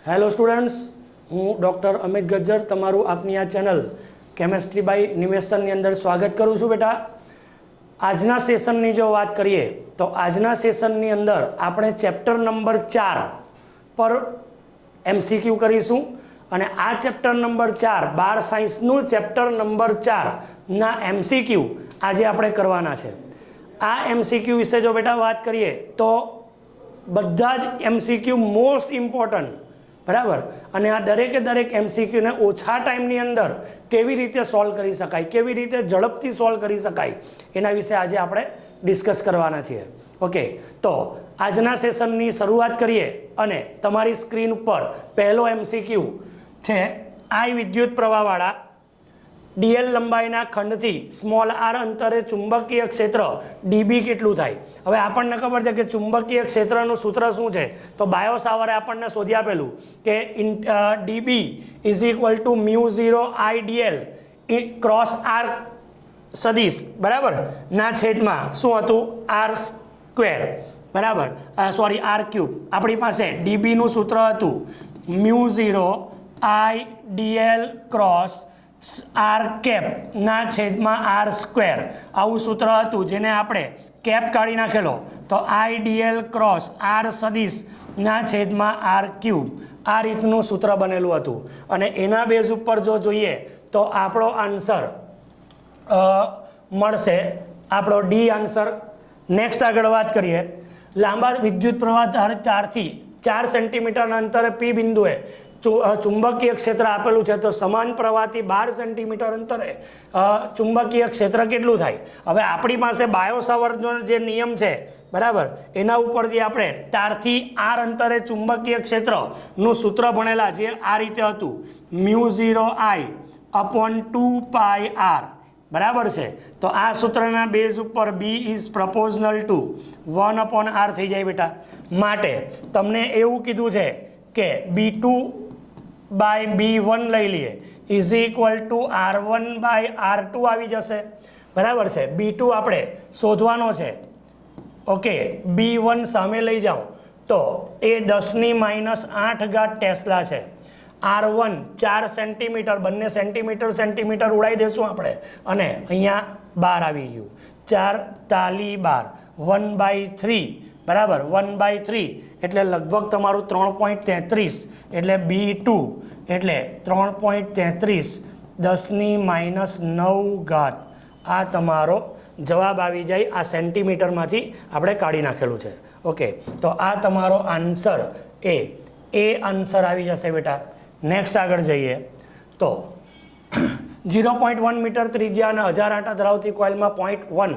Hello students, હું doctor Amit Gajjar તમારું આપની આ ચેનલ કેમેસ્ટ્રી બાય નિમેશનની અંદર સ્વાગત કરું છું. બેટા, આજના સેશનની જો વાત કરીએ તો આજના સેશનની અંદર આપણે ચેપ્ટર નંબર 4 પર MCQ કરીશું અને આ ચેપ્ટર નંબર 4 બાર સાયન્સનું ચેપ્ટર નંબર 4 ના MCQ આજે આપણે કરવાના છે. આ MCQ વિશે જો બેટા વાત કરીએ તો બધા જ MCQ મોસ્ટ ઇમ્પોર્ટન્ટ, બરાબર, અને આ દરેકે દરેક MCQને ઓછા ટાઈમની અંદર કેવી રીતે સોલ્વ કરી શકાય, કેવી રીતે ઝડપથી સોલ્વ કરી શકાય, એના વિશે આજે આપણે ડિસ્કસ કરવાના છીએ. ઓકે, તો આજના સેશનની શરૂઆત કરીએ અને તમારી સ્ક્રીન ઉપર પહેલો MCQ છે. I વિદ્યુત પ્રવાહવાળા DL લંબાઈના ખંડથી સ્મોલ r અંતરે ચુંબકીય ક્ષેત્ર dB કેટલું થાય? હવે આપણને ખબર છે કે ચુંબકીય ક્ષેત્રનું સૂત્ર શું છે, તો બાયો સાવરે આપણને શોધી આપેલું કે dB is equal to μ0 IDL cross r સદિશ, બરાબર, ના છેદમાં શું હતું? r સ્ક્વેર, બરાબર, સોરી r ક્યુબ. આપણી પાસે dB નું સૂત્ર હતું μ0 IDL ક્રોસ r કેપ ના છેદમાં r સ્ક્વેર. આવું સૂત્ર હતું જેને આપણે કેપ કાઢી નાખેલો તો IDL ક્રોસ r સદિશ ના છેદમાં r ક્યુબ. આ રીતનું સૂત્ર બનેલું હતું અને એના બેઝ ઉપર જો જોઈએ તો આપણો આન્સર મળશે આપણો ડી આન્સર. નેક્સ્ટ આગળ વાત કરીએ. લાંબા વિદ્યુત પ્રવાહ ધારથી 4 સેન્ટીમીટરના અંતરે P બિંદુએ ચુંબકીય ક્ષેત્ર આપેલું છે, તો સમાન પ્રવાહથી 12 સેન્ટીમીટર અંતરે ચુંબકીય ક્ષેત્ર કેટલું થાય? હવે આપણી પાસે બાયો સાવરનો જે નિયમ છે, બરાબર, એના ઉપરથી આપણે તારથી r અંતરે ચુંબકીય ક્ષેત્રનું સૂત્ર ભણેલા, જે આ રીતે હતું μ0 I અપોન 2πr, બરાબર છે. તો આ સૂત્રના બેઝ ઉપર B ઇઝ પ્રપોઝનલ ટુ 1/r થઈ જાય બેટા. માટે તમને એવું કીધું છે કે B2 બાય B1 લઈ લઈએ is equal two R1 by R2 આવી જશે, બરાબર છે. B2 આપણે શોધવાનો છે. ઓકે, B1 સામે લઈ જાઓ તો એ 10⁻8 ટેસ્લા છે. R1 4 સેન્ટીમીટર, બંને સેન્ટીમીટર ઉડાવી દેશું આપણે અને અહીંયા 12 આવી ગયું. 4 તાલી 12 1/3, બરાબર, 1/3 એટલે લગભગ તમારું 3.33, એટલે B2 એટલે 3.33 10⁻9. આ તમારો જવાબ આવી જાય. આ સેન્ટીમીટરમાંથી આપણે કાઢી નાખેલું છે. ઓકે, તો આ તમારો આન્સર એ આન્સર આવી જશે બેટા. નેક્સ્ટ આગળ જઈએ તો 0.1 મીટર ત્રિજ્યા અને 1000 આંટા ધરાવતી કોઇલમાં 0.1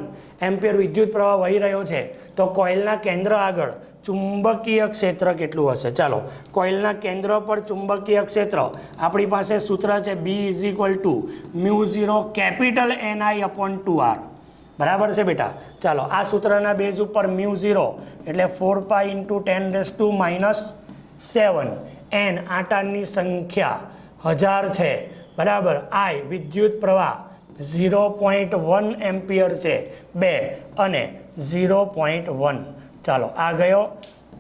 એમ્પિયર વિદ્યુત પ્રવાહ વહી રહ્યો છે, તો કોઇલના કેન્દ્ર આગળ ચુંબકીય ક્ષેત્ર કેટલું હશે? ચાલો, કોઇલના કેન્દ્ર પર ચુંબકીય ક્ષેત્ર આપણી પાસે સૂત્ર છે B is equal to μ0 capital NI upon 2r, બરાબર છે બેટા. ચાલો, આ સૂત્રના બેઝ ઉપર μ0 એટલે 4π × 10⁻⁷. n આંટાની સંખ્યા 1000 છે, બરાબર. I વિદ્યુત પ્રવાહ 0.1 એમ્પિયર છે, 2 અને 0.1. ચાલો, આ ગયો,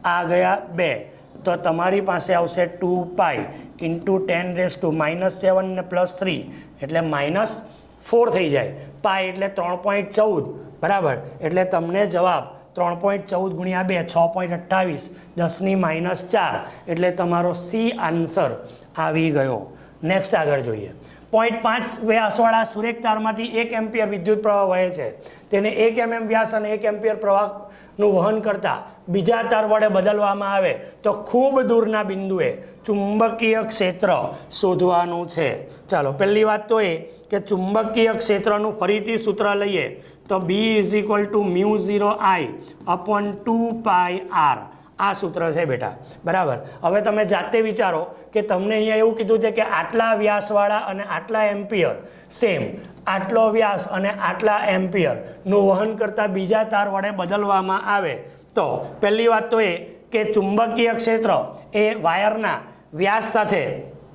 આ ગયા 2, તો તમારી પાસે આવશે 2π × 10⁻⁷ ને +3 એટલે -4 થઈ જાય. પાઈ એટલે 3.14, બરાબર, એટલે તમને જવાબ 3.14 × 2 6.28 10⁻⁴, એટલે તમારો C આન્સર આવી ગયો. નેક્સ્ટ આગળ જોઈએ. 0.5 વ્યાસવાળા સુરેખ તારમાંથી 1 એમ્પિયર વિદ્યુત પ્રવાહ વહે છે. તેને 1 mm વ્યાસ અને 1 એમ્પિયર પ્રવાહનું વહન કરતા બીજા તાર વડે બદલવામાં આવે તો ખૂબ દૂરના બિંદુએ ચુંબકીય ક્ષેત્ર શોધવાનું છે. ચાલો, પહેલી વાત તો એ કે ચુંબકીય ક્ષેત્રનું ફરીથી સૂત્ર લઈએ તો B is equal to μ0 I upon 2πr. આ સૂત્ર છે બેટા, બરાબર. હવે તમે જાતે વિચારો કે તમને અહીંયા એવું કીધું છે કે આટલા વ્યાસવાળા અને આટલા એમ્પિયર સેમ, આટલો વ્યાસ અને આટલા એમ્પિયરનું વહન કરતા બીજા તાર વડે બદલવામાં આવે તો પહેલી વાત તો એ કે ચુંબકીય ક્ષેત્ર એ વાયરના વ્યાસ સાથે,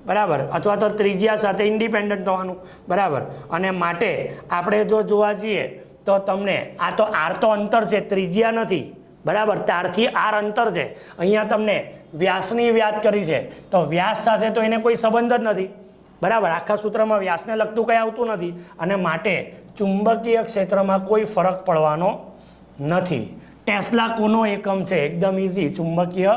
બરાબર, અથવા તો ત્રિજ્યા સાથે ઇન્ડિપેન્ડન્ટ થવાનું, બરાબર. અને માટે આપણે જો જોવા જઈએ તો તમને આ તો r તો અંતર છે, ત્રિજ્યા નથી, બરાબર, તારથી r અંતર છે. અહીંયા તમને વ્યાસની વાત કરી છે તો વ્યાસ સાથે તો એને કોઈ સંબંધ જ નથી, બરાબર. આખા સૂત્રમાં વ્યાસને લગતું કંઈ આવતું નથી અને માટે ચુંબકીય ક્ષેત્રમાં કોઈ ફરક પડવાનો નથી. ટેસ્લા કોનો એકમ છે? એકદમ ઇઝી, ચુંબકીય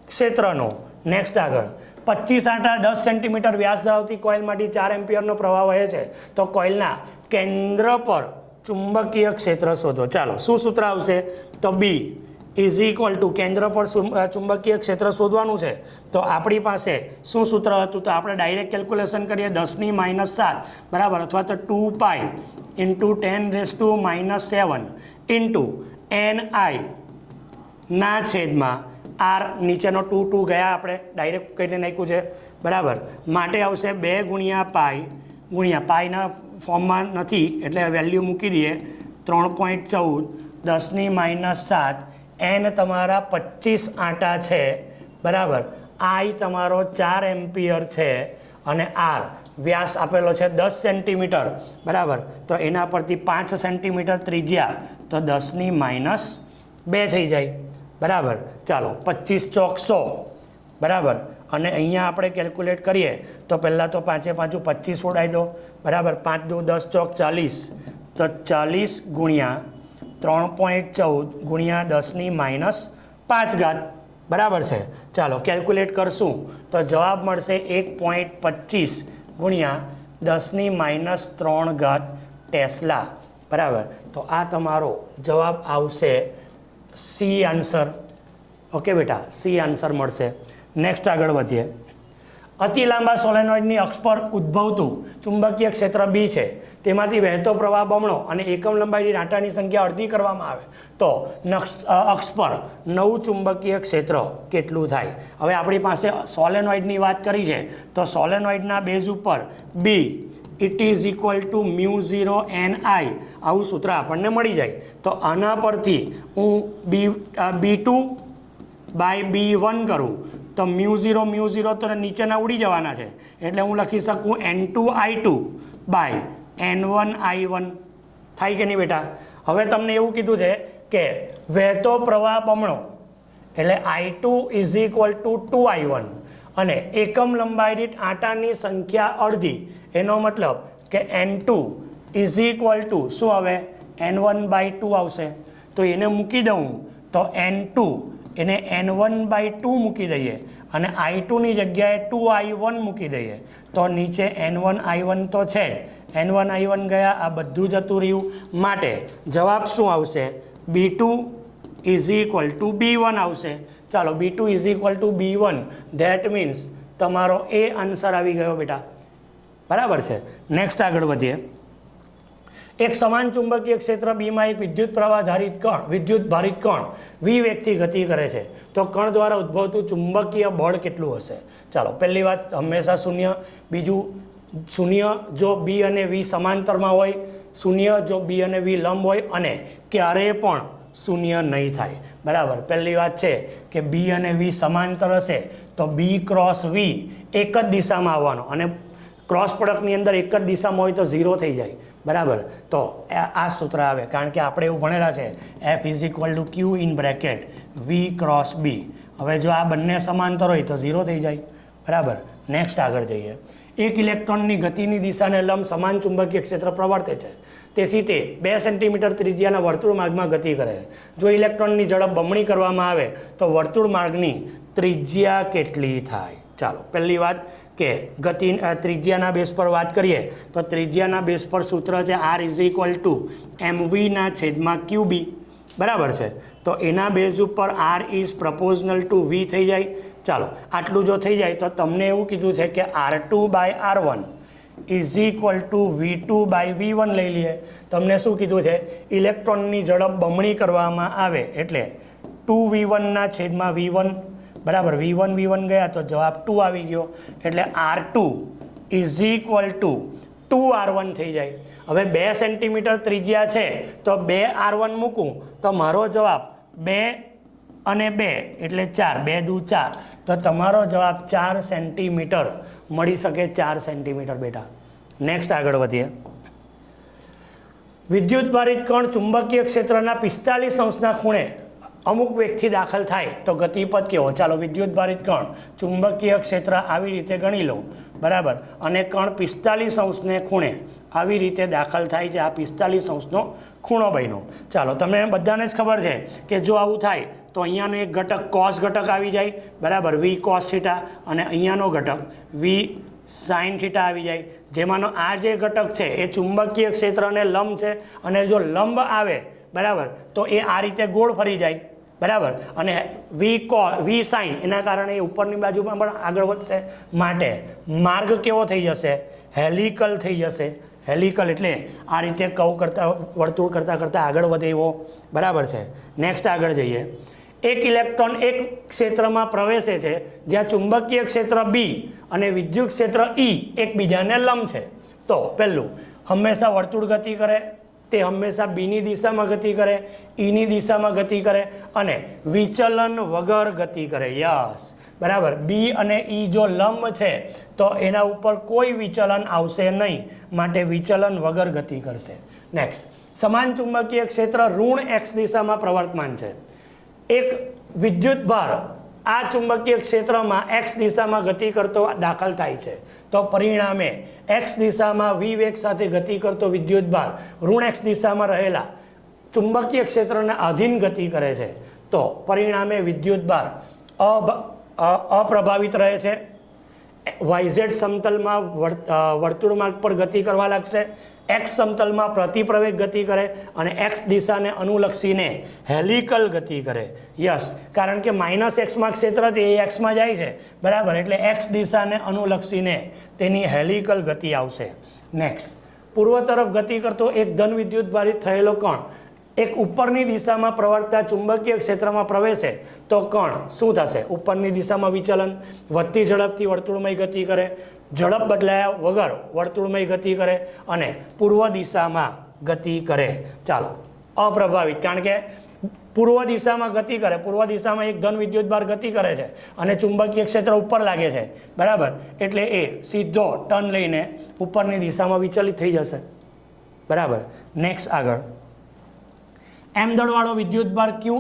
ક્ષેત્રનો. નેક્સ્ટ આગળ, 25 આંટા 10 સેન્ટીમીટર વ્યાસ ધરાવતી કોઇલમાંથી 4 એમ્પિયરનો પ્રવાહ વહે છે તો કોઇલના કેન્દ્ર પર ચુંબકીય ક્ષેત્ર શોધો. ચાલો, શું સૂત્ર આવશે? તો બી ઇઝ ઇક્વલ ટુ કેન્દ્ર પર ચુંબકીય ક્ષેત્ર શોધવાનું છે તો આપણી પાસે શું સૂત્ર હતું? તો આપણે ડાયરેક્ટ કેલ્ક્યુલેશન કરીએ 10⁻⁷ બરાબર, અથવા તો 2π × 10⁻⁷ ઇન્ટુ NI ના છેદમાં R, નીચેનો 2 ગયા આપણે ડાયરેક્ટ કરીને નાખ્યું છે બરાબર. માટે આવશે 2 × π પાઈના ફોર્મમાં નથી એટલે વેલ્યુ મૂકી દઈએ 3.14 10⁻⁷. N તમારા 25 આંટા છે બરાબર, I તમારો 4 એમ્પિયર છે અને R વ્યાસ આપેલો છે 10 સેન્ટીમીટર બરાબર, તો એના પરથી 5 સેન્ટીમીટર ત્રિજ્યા તો 10⁻² થઈ જાય બરાબર. ચાલો, 25 ચોક 100 બરાબર, અને અહીંયા આપણે કેલ્ક્યુલેટ કરીએ તો પહેલાં તો 5 × 5 25 ઉડાવી દો બરાબર, 5 × 2 10 ચોક 40 તો 40 ગુણ્યા 3.14 × 10⁻⁵ બરાબર છે. ચાલો કેલ્ક્યુલેટ કરશું તો જવાબ મળશે 1.25 ગુણ્યા 10⁻³ ટેસ્લા બરાબર. તો આ તમારો જવાબ આવશે સી આન્સર. ઓકે બેટા, સી આન્સર મળશે. નેક્સ્ટ આગળ વધીએ. અતિ લાંબા સોલેનોઇડની અક્ષ પર ઉદ્ભવતું ચુંબકીય ક્ષેત્ર બી છે, તેમાંથી વહેતો પ્રવાહ બમણો અને એકમ લંબાઈની આંટાની સંખ્યા અડધી કરવામાં આવે તો અક્ષ પર નવું ચુંબકીય ક્ષેત્ર કેટલું થાય? હવે આપણી પાસે સોલેનોઇડની વાત કરી છે તો સોલેનોઇડના બેઝ ઉપર B it is equal to μ0 NI આવું સૂત્ર આપણને મળી જાય. તો આના પરથી હું B2 બાય B1 કરું તો μ0 તો નીચેના ઉડી જવાના છે એટલે હું લખી શકું N2I2 બાય N1I1 થાય કે નહીં બેટા? હવે તમને એવું કીધું છે કે વહેતો પ્રવાહ બમણો એટલે I2 is equal two 2I1 અને એકમ લંબાઈ દીઠ આંટાની સંખ્યા અડધી, એનો મતલબ કે N2 ઇઝ ઇક્વલ ટુ શું આવે? N1/2 આવશે. તો એને મૂકી દઉં તો N2 એને N1/2 મૂકી દઈએ અને I2ની જગ્યાએ 2I1 મૂકી દઈએ તો નીચે N1I1 તો છે જ, N1I1 ગયા, આ બધું જતું રહ્યું. માટે જવાબ શું આવશે? B2 is equal two B1 આવશે. ચાલો, B2 is equal two B1, that means તમારો એ આન્સર આવી ગયો બેટા બરાબર છે. નેક્સ્ટ આગળ વધીએ. એક સમાન ચુંબકીય ક્ષેત્ર બીમાં એક વિદ્યુત ભારિત કણ v વેગથી ગતિ કરે છે તો કણ દ્વારા ઉદ્ભવતું ચુંબકીય બળ કેટલું હશે? ચાલો, પહેલી વાત હંમેશા શૂન્ય, બીજું શૂન્ય જો બી અને વી સમાંતરમાં હોય, શૂન્ય જો બી અને વી લંબ હોય અને ક્યારેય પણ શૂન્ય નહીં થાય બરાબર. પહેલી વાત છે કે બી અને વી સમાંતર હશે તો બી ક્રોસ વી એક જ દિશામાં આવવાનો અને ક્રોસ પ્રોડક્ટની અંદર એક જ દિશામાં હોય તો 0 થઈ જાય બરાબર. તો આ સૂત્ર આવે કારણ કે આપણે એવું ભણેલા છે F is equal to Q in bracket V cross B. હવે જો આ બંને સમાંતર હોય તો 0 થઈ જાય બરાબર. નેક્સ્ટ આગળ જઈએ. એક ઇલેક્ટ્રોનની ગતિની દિશાને લંબ સમાન ચુંબકીય ક્ષેત્ર પ્રવર્તે છે, તેથી તે 2 સેન્ટીમીટર ત્રિજ્યાના વર્તુળ માર્ગમાં ગતિ કરે છે. જો ઇલેક્ટ્રોનની ઝડપ બમણી કરવામાં આવે તો વર્તુળ માર્ગની ત્રિજ્યા કેટલી થાય? ચાલો, પહેલી વાત કે ત્રિજ્યાના બેઝ પર વાત કરીએ તો ત્રિજ્યાના બેઝ પર સૂત્ર છે R is equal two MV/QB બરાબર છે. તો એના બેઝ ઉપર R ઇઝ પ્રપોઝનલ ટુ V થઈ જાય. ચાલો, આટલું જો થઈ જાય તો તમને એવું કીધું છે કે R2/R1 is equal two V2/V1 લઈ લઈએ. તમને શું કીધું છે? ઇલેક્ટ્રોનની ઝડપ બમણી કરવામાં આવે એટલે 2V1/V1 બરાબર. V1 ગયા તો જવાબ 2 આવી ગયો એટલે R2 is equal two 2R1 થઈ જાય. હવે 2 સેન્ટીમીટર ત્રિજ્યા છે તો 2R1 મૂકું તો મારો જવાબ 2 અને 2 એટલે 4, 2 દુ 4 તો તમારો જવાબ 4 સેન્ટીમીટર મળી શકે. 4 સેન્ટીમીટર બેટા. નેક્સ્ટ આગળ વધીએ. વિદ્યુત ભારિત કણ ચુંબકીય ક્ષેત્રના 45 અંશના ખૂણે અમુક વેગથી દાખલ થાય તો ગતિપથ કેવો? ચાલો વિદ્યુતભારિત કણ ચુંબકીય ક્ષેત્ર આવી રીતે ગણી લો, બરાબર, અને કણ 45 અંશને ખૂણે આવી રીતે દાખલ થાય છે. આ 45 અંશનો ખૂણો બન્યો. ચાલો તમને બધાને જ ખબર છે કે જો આવું થાય તો અહીંયાનો એક ઘટક કોસ ઘટક આવી જાય, બરાબર, વી કોસ થીટા, અને અહીંયાનો ઘટક વી સાઇન થીટા આવી જાય, જેમાંનો આ જે ઘટક છે એ ચુંબકીય ક્ષેત્રને લંબ છે, અને જો લંબ આવે, બરાબર, તો એ આ રીતે ગોળ ફરી જાય, બરાબર, અને વી સાઇન એના કારણે એ ઉપરની બાજુમાં પણ આગળ વધશે, માટે માર્ગ કેવો થઈ જશે? હેલિકલ થઈ જશે. હેલિકલ એટલે આ રીતે કવ કરતા વર્તુળ કરતાં કરતાં આગળ વધે એવો, બરાબર છે. નેક્સ્ટ આગળ જઈએ. એક ઇલેક્ટ્રોન એક ક્ષેત્રમાં પ્રવેશે છે જ્યાં ચુંબકીય ક્ષેત્ર બી અને વિદ્યુત ક્ષેત્ર ઈ એકબીજાને લંબ છે. તો પહેલું, હંમેશા વર્તુળ ગતિ કરે, તે હંમેશા બીની દિશામાં ગતિ કરે, ઈની દિશામાં ગતિ કરે, અને વિચલન વગર ગતિ કરે. યસ, બરાબર. બી અને ઈ જો લંબ છે તો એના ઉપર કોઈ વિચલન આવશે નહીં, માટે વિચલન વગર ગતિ કરશે. નેક્સ્ટ, સમાન ચુંબકીય ક્ષેત્ર ઋણ એક્સ દિશામાં પ્રવર્તમાન છે. એક વિદ્યુત ભાર આ ચુંબકીય ક્ષેત્રમાં એક્સ દિશામાં ગતિ કરતો દાખલ થાય છે, તો પરિણામે એક્સ દિશામાં વી વેગ સાથે ગતિ કરતો વિદ્યુત ભાર ઋણ એક્સ દિશામાં રહેલા ચુંબકીય ક્ષેત્રને આધીન ગતિ કરે છે, તો પરિણામે વિદ્યુત ભાર અપ્રભાવિત રહે છે. વાયઝેડ સમતલમાં વર્તુળ માર્ગ પર ગતિ કરવા લાગશે, એક્સ સમતલમાં પ્રતિપ્રવેગ ગતિ કરે, અને એક્સ દિશાને અનુલક્ષીને હેલિકલ ગતિ કરે. યસ, કારણ કે માઇનસ એક્સમાં ક્ષેત્ર છે એ એક્સમાં જાય છે, બરાબર, એટલે એક્સ દિશાને અનુલક્ષીને તેની હેલિકલ ગતિ આવશે. નેક્સ્ટ, પૂર્વ તરફ ગતિ કરતો એક ધન વિદ્યુત ભારિત થયેલો કણ એક ઉપરની દિશામાં પ્રવર્તતા ચુંબકીય ક્ષેત્રમાં પ્રવેશે તો કણ શું થશે? ઉપરની દિશામાં વિચલન, વધતી ઝડપથી વર્તુળમય ગતિ કરે, ઝડપ બદલાયા વગર વર્તુળમય ગતિ કરે, અને પૂર્વ દિશામાં ગતિ કરે. ચાલો, અપ્રભાવિત, કારણ કે પૂર્વ દિશામાં ગતિ કરે, પૂર્વ દિશામાં એક ધન વિદ્યુત ભાર ગતિ કરે છે અને ચુંબકીય ક્ષેત્ર ઉપર લાગે છે, બરાબર, એટલે એ સીધો ટર્ન લઈને ઉપરની દિશામાં વિચલિત થઈ જશે, બરાબર. નેક્સ્ટ આગળ, એમ દળવાળો વિદ્યુત ભાર ક્યુ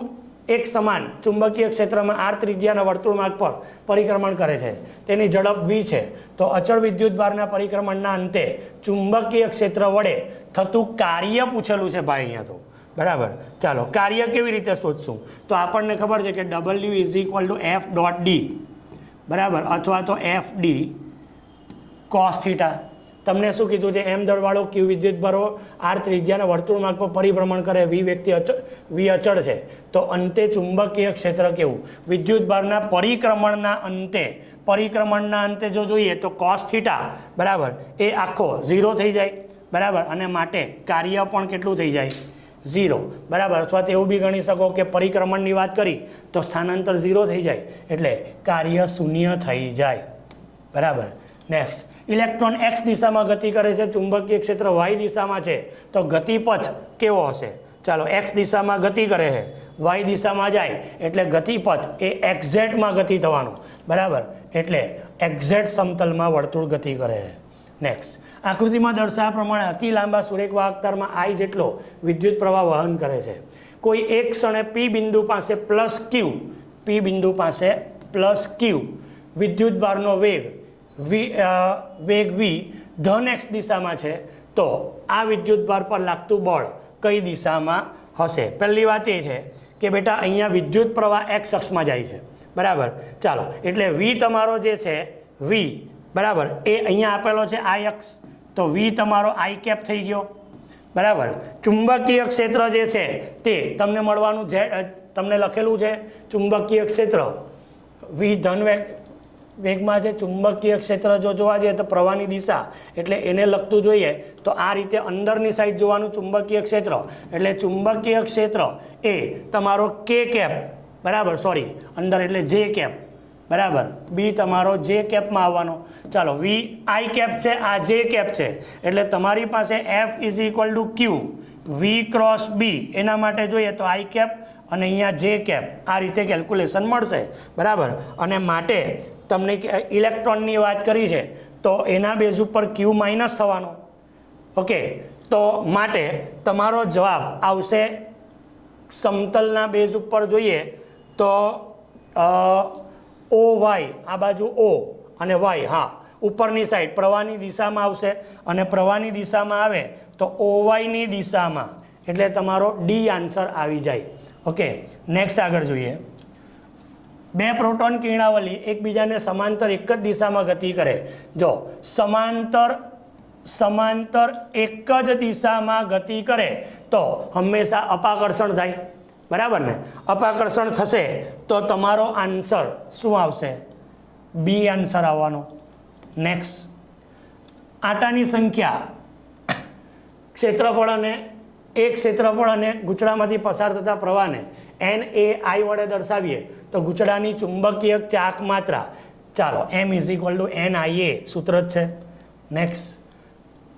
એક સમાન ચુંબકીય ક્ષેત્રમાં આર ત્રિજ્યાના વર્તુળ માર્ગ પર પરિક્રમણ કરે છે, તેની ઝડપ v છે, તો અચળ વિદ્યુત ભારના પરિક્રમણના અંતે ચુંબકીય ક્ષેત્ર વડે થતું કાર્ય પૂછેલું છે ભાઈ અહીંયા તો, બરાબર. ચાલો, કાર્ય કેવી રીતે શોધશું? તો આપણને ખબર છે કે W = F.D, બરાબર, અથવા તો FD cos થીટા. તમને શું કીધું છે? એમ દળવાળો ક્યુ વિદ્યુત ભારો આર ત્રિજ્યાના વર્તુળ માર્ગ પર પરિભ્રમણ કરે, વી અચળ છે, તો અંતે ચુંબકીય ક્ષેત્ર કેવું? વિદ્યુત ભારના પરિક્રમણના અંતે જો જોઈએ તો cos થીટા, બરાબર, એ આખો 0 થઈ જાય, બરાબર, અને માટે કાર્ય પણ કેટલું થઈ જાય? 0, બરાબર. અથવા તો એવું બી ગણી શકો કે પરિક્રમણની વાત કરી તો સ્થાનાંતર 0 થઈ જાય, એટલે કાર્ય 0 થઈ જાય, બરાબર. નેક્સ્ટ, ઇલેક્ટ્રોન એક્સ દિશામાં ગતિ કરે છે, ચુંબકીય ક્ષેત્ર વાય દિશામાં છે, તો ગતિપથ કેવો હશે? ચાલો, એક્સ દિશામાં ગતિ કરે છે, વાય દિશામાં જાય, એટલે ગતિપથ એ એક્ઝેક્ટમાં ગતિ થવાનું, બરાબર, એટલે એક્ઝેક્ટ સમતલમાં વર્તુળ ગતિ કરે છે. નેક્સ્ટ, આકૃતિમાં દર્શાવ્યા પ્રમાણે અતિ લાંબા સુરેખ વાહકતારમાં આઈ જેટલો વિદ્યુત પ્રવાહ વહન કરે છે. કોઈ એક ક્ષણે પી બિંદુ પાસે પ્લસ ક્યુ વિદ્યુત ભારનો વેગ v ધન એક્સ દિશામાં છે, તો આ વિદ્યુત ભાર પર લાગતું બળ કઈ દિશામાં હશે? પહેલી વાત એ છે કે બેટા અહીંયા વિદ્યુત પ્રવાહ એક્સ અક્ષમાં જાય છે, બરાબર. ચાલો, એટલે v તમારો જે છે v, બરાબર, એ અહીંયા આપેલો છે આઈ અક્ષ, તો v તમારો આઈ કેપ થઈ ગયો, બરાબર. ચુંબકીય ક્ષેત્ર જે છે તે તમને મળવાનું છે, તમને લખેલું છે ચુંબકીય ક્ષેત્ર v ધન વેગમાં છે. ચુંબકીય ક્ષેત્ર જો જોવા જઈએ તો પ્રવાહની દિશા, એટલે એને લગતું જોઈએ તો આ રીતે અંદરની સાઈડ જોવાનું ચુંબકીય ક્ષેત્ર, એટલે ચુંબકીય ક્ષેત્ર એ તમારો કે કેપ, બરાબર, સોરી, અંદર એટલે જે કેપ, બરાબર, બી તમારો જે કેપમાં આવવાનો. ચાલો, વી આઈ કેપ છે, આ જે કેપ છે, એટલે તમારી પાસે F = Q v cross B, એના માટે જોઈએ તો આઈ કેપ અને અહીંયા જે કેપ, આ રીતે કેલ્ક્યુલેશન મળશે, બરાબર. અને માટે તમને ઇલેક્ટ્રોનની વાત કરી છે તો એના બેઝ ઉપર Q માઇનસ થવાનો, ઓકે. તો માટે તમારો જવાબ આવશે સમતલના બેઝ ઉપર જોઈએ તો ઓ વાય આ બાજુ ઓ અને વાય, હા ઉપરની સાઈડ પ્રવાહની દિશામાં આવશે અને પ્રવાહની દિશામાં આવે તો ઓવાયની દિશામાં, એટલે તમારો ડી આન્સર આવી જાય. ઓકે, નેક્સ્ટ આગળ જોઈએ. બે પ્રોટોન કિરણાવલી એકબીજાને સમાંતર એક જ દિશામાં ગતિ કરે. જો સમાંતર એક જ દિશામાં ગતિ કરે તો હંમેશા અપાકર્ષણ થાય, બરાબર ને? અપાકર્ષણ થશે તો તમારો આન્સર શું આવશે? બી આન્સર આવવાનો. નેક્સ્ટ, આટાની સંખ્યા ક્ષેત્રફળ અને ગુચડામાંથી પસાર થતા પ્રવાહને એન એ આઈ વડે દર્શાવીએ તો ગુચડાની ચુંબકીય ચાક માત્રા, ચાલો M is equal to N I એ સૂત્ર જ છે. નેક્સ્ટ,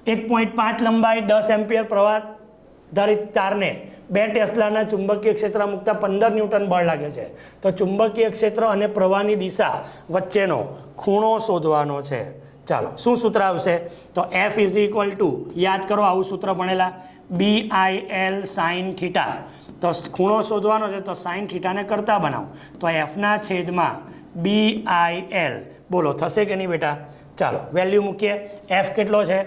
1.5 લંબાઈ 10 એમ્પિયર પ્રવાહ ધારિત તારને 2 ટેસ્લાના ચુંબકીય ક્ષેત્રમાં મૂકતા 15 ન્યૂટન બળ લાગે છે. તો ચુંબકીય ક્ષેત્ર અને પ્રવાહની દિશા વચ્ચેનો ખૂણો શોધવાનો છે. ચાલો, શું સૂત્ર આવશે? તો એફ ઇઝ ઇક્વલ ટુ, યાદ કરો આવું સૂત્ર ભણેલા, BIL sin થીટા. તો ખૂણો શોધવાનો છે તો sin થીટાને કરતા બનાવો તો એફના છેદમાં BIL, બોલો થશે કે નહીં બેટા? ચાલો વેલ્યુ મૂકીએ. એફ કેટલો છે?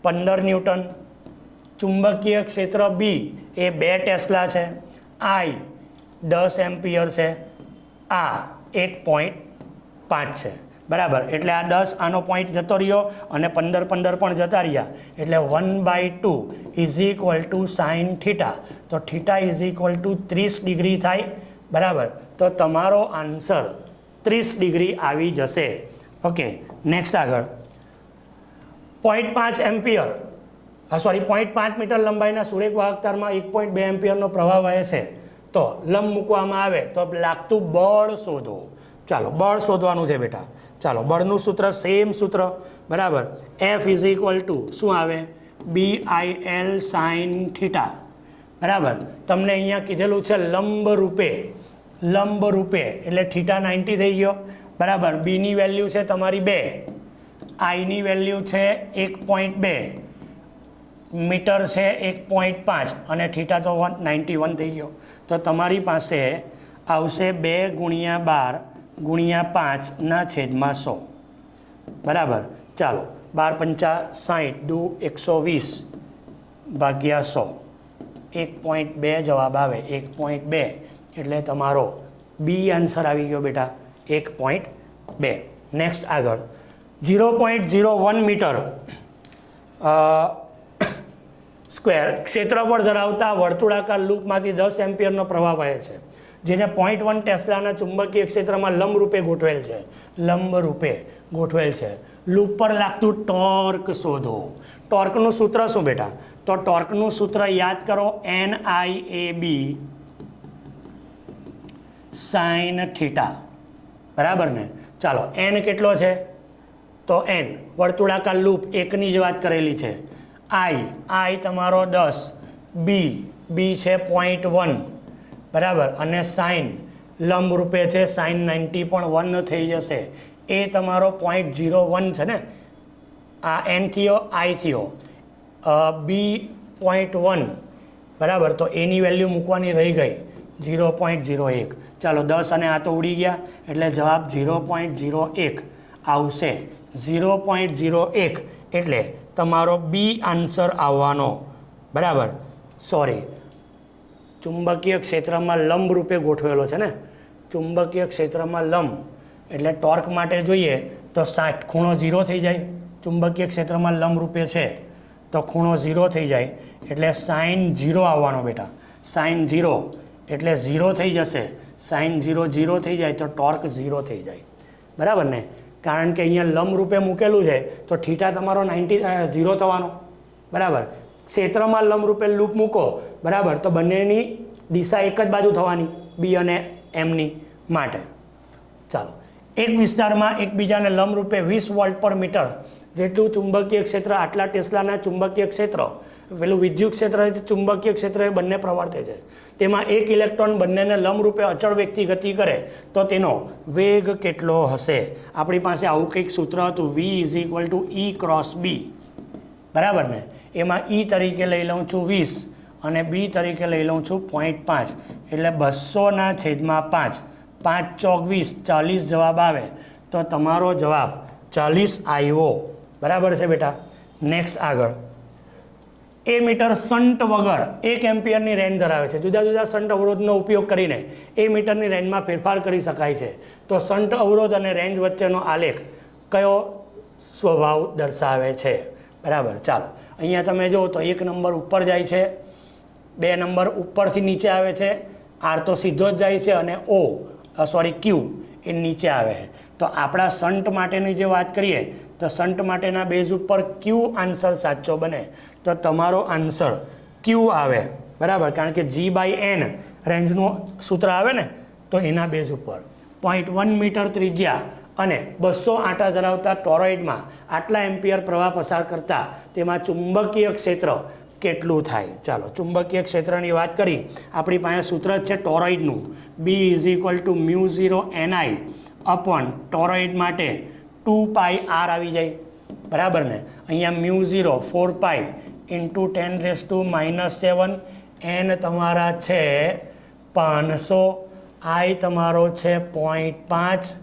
15 ન્યૂટન. ચુંબકીય ક્ષેત્ર બી એ 2 ટેસ્લા છે. આઈ 10 એમ્પિયર છે. આ 1.5 છે, બરાબર? એટલે આ 10 આનો પોઈન્ટ જતો રહ્યો અને 15 પણ જતા રહ્યા, એટલે 1/2 is equal to sine theta. તો theta is equal to 30 degree થાય, બરાબર? તો તમારો આન્સર 30 ડિગ્રી આવી જશે. ઓકે, નેક્સ્ટ આગળ. 0.5 એમ્પિયર 0.5 મીટર લંબાઈના સુરેખ વાહક તારમાં 1.2 એમ્પિયરનો પ્રવાહ વહે છે. તો લંબ મૂકવામાં આવે તો લાગતું બળ શોધો. ચાલો, બળ શોધવાનું છે બેટા. ચાલો, બળનું સૂત્ર સેમ સૂત્ર, બરાબર? એફ ઇઝ ઇક્વલ ટુ શું આવે? BIL sin થીટા, બરાબર? તમને અહીંયા કીધેલું છે લંબ રૂપે એટલે થીટા 90 થઈ ગયો, બરાબર? બીની વેલ્યુ છે તમારી 2, આઈની વેલ્યુ છે 1.2, મીટર છે 1.5 અને થીટા તો 91 થઈ ગયો. તો તમારી પાસે આવશે 2 × 12 × 5 ના છેદમાં 100, બરાબર? ચાલો, 12 × 5 = 60, દુ 120 ભાગ્યા 100, 1.2 જવાબ આવે. 1.2 એટલે તમારો બી આન્સર આવી ગયો બેટા, 1.2. નેક્સ્ટ આગળ, 0.01 મીટર સ્ક્વેર ક્ષેત્રફળ ધરાવતા વર્તુળાકાર લૂપમાંથી 10 એમ્પિયરનો પ્રવાહ વહે છે, જેને 0.1 ટેસ્લાના ચુંબકીય ક્ષેત્રમાં લંબરૂપે ગોઠવેલ છે. લૂપ પર લાગતું ટોર્ક શોધો. ટોર્કનું સૂત્ર શું બેટા? તો ટોર્કનું સૂત્ર યાદ કરો, NIAB sin થીટા, બરાબર ને? ચાલો, n કેટલો છે? તો n વર્તુળાકાર લૂપ એકની જ વાત કરેલી છે. I તમારો 10, b છે 0.1, બરાબર? અને સાઇન લંબ રૂપે છે, સાઇન 90 પણ 1 થઈ જશે. એ તમારો 0.01 છે ને, આ n થયો, I થયો, b 0.1, બરાબર? તો એની વેલ્યુ મૂકવાની રહી ગઈ 0.01. ચાલો, 10 અને આ તો ઉડી ગયા એટલે જવાબ 0.01 આવશે. 0.01 એટલે તમારો બી આન્સર આવવાનો, બરાબર? સોરી, ચુંબકીય ક્ષેત્રમાં લંબ રૂપે ગોઠવેલો છે ને, ચુંબકીય ક્ષેત્રમાં લંબ એટલે ટોર્ક માટે જોઈએ તો 60, ખૂણો 0 થઈ જાય. ચુંબકીય ક્ષેત્રમાં લંબ રૂપે છે તો ખૂણો 0 થઈ જાય એટલે સાઇન 0 આવવાનો બેટા. સાઇન 0 એટલે 0 થઈ જશે. સાઇન 0 થઈ જાય તો ટોર્ક 0 થઈ જાય, બરાબર ને? કારણ કે અહીંયા લંબ રૂપે મૂકેલું છે તો થીટા તમારો 0 થવાનો, બરાબર? ક્ષેત્રમાં લંબ રૂપે લૂપ મૂકો, બરાબર? તો બંનેની દિશા એક જ બાજુ થવાની, બી અને એમની માટે. ચાલો, એક વિસ્તારમાં એકબીજાને લંબ રૂપે 20 વોલ્ટ પર મીટર જેટલું ચુંબકીય ક્ષેત્ર, આટલા ટેસ્લાના ચુંબકીય ક્ષેત્ર, પેલું વિદ્યુત ક્ષેત્ર ચુંબકીય ક્ષેત્ર એ બંને પ્રવર્તે છે. તેમાં એક ઇલેક્ટ્રોન બંનેને લંબ રૂપે અચળ વેગથી ગતિ કરે તો તેનો વેગ કેટલો હશે? આપણી પાસે આવું કંઈક સૂત્ર હતું, V = E × B, બરાબર ને? એમાં E તરીકે લઈ લઉં છું 20 અને બી તરીકે લઈ લઉં છું 0.5 એટલે 200/5 5 ચોક 20 40 જવાબ આવે તો તમારો જવાબ 40 આવ્યો બરાબર છે બેટા નેક્સ્ટ આગળ એ મીટર શન્ટ વગર 1 એમ્પિયરની રેન્જ ધરાવે છે જુદા જુદા શન્ટ અવરોધનો ઉપયોગ કરીને એ મીટરની રેન્જમાં ફેરફાર કરી શકાય છે તો શન્ટ અવરોધ અને રેન્જ વચ્ચેનો આલેખ કયો સ્વભાવ દર્શાવે છે બરાબર ચાલો અહીંયા તમે જુઓ તો 1 નંબર ઉપર જાય છે 2 નંબર ઉપરથી નીચે આવે છે આર તો સીધો જ જાય છે અને ક્યુ એ નીચે આવે છે તો આપણા શન્ટ માટેની જે વાત કરીએ તો શન્ટ માટેના બેઝ ઉપર ક્યુ આન્સર સાચો બને તો તમારો આન્સર ક્યુ આવે બરાબર કારણ કે G/N રેન્જનું સૂત્ર આવે ને તો એના બેઝ ઉપર 0.1 મીટર ત્રિજ્યા અને 200 આંટા ધરાવતા ટોરોઇડમાં આટલા એમ્પિયર પ્રવાહ પસાર કરતા તેમાં ચુંબકીય ક્ષેત્ર કેટલું થાય ચાલો ચુંબકીય ક્ષેત્રની વાત કરી આપણી પાસે સૂત્ર છે ટોરોઇડનું B = μ0 Ni અપોન ટોરોઇડ માટે 2πr આવી જાય બરાબર ને અહીંયા μ0 4π × 10⁻⁻7 n તમારા છે 500 I તમારો છે 0.5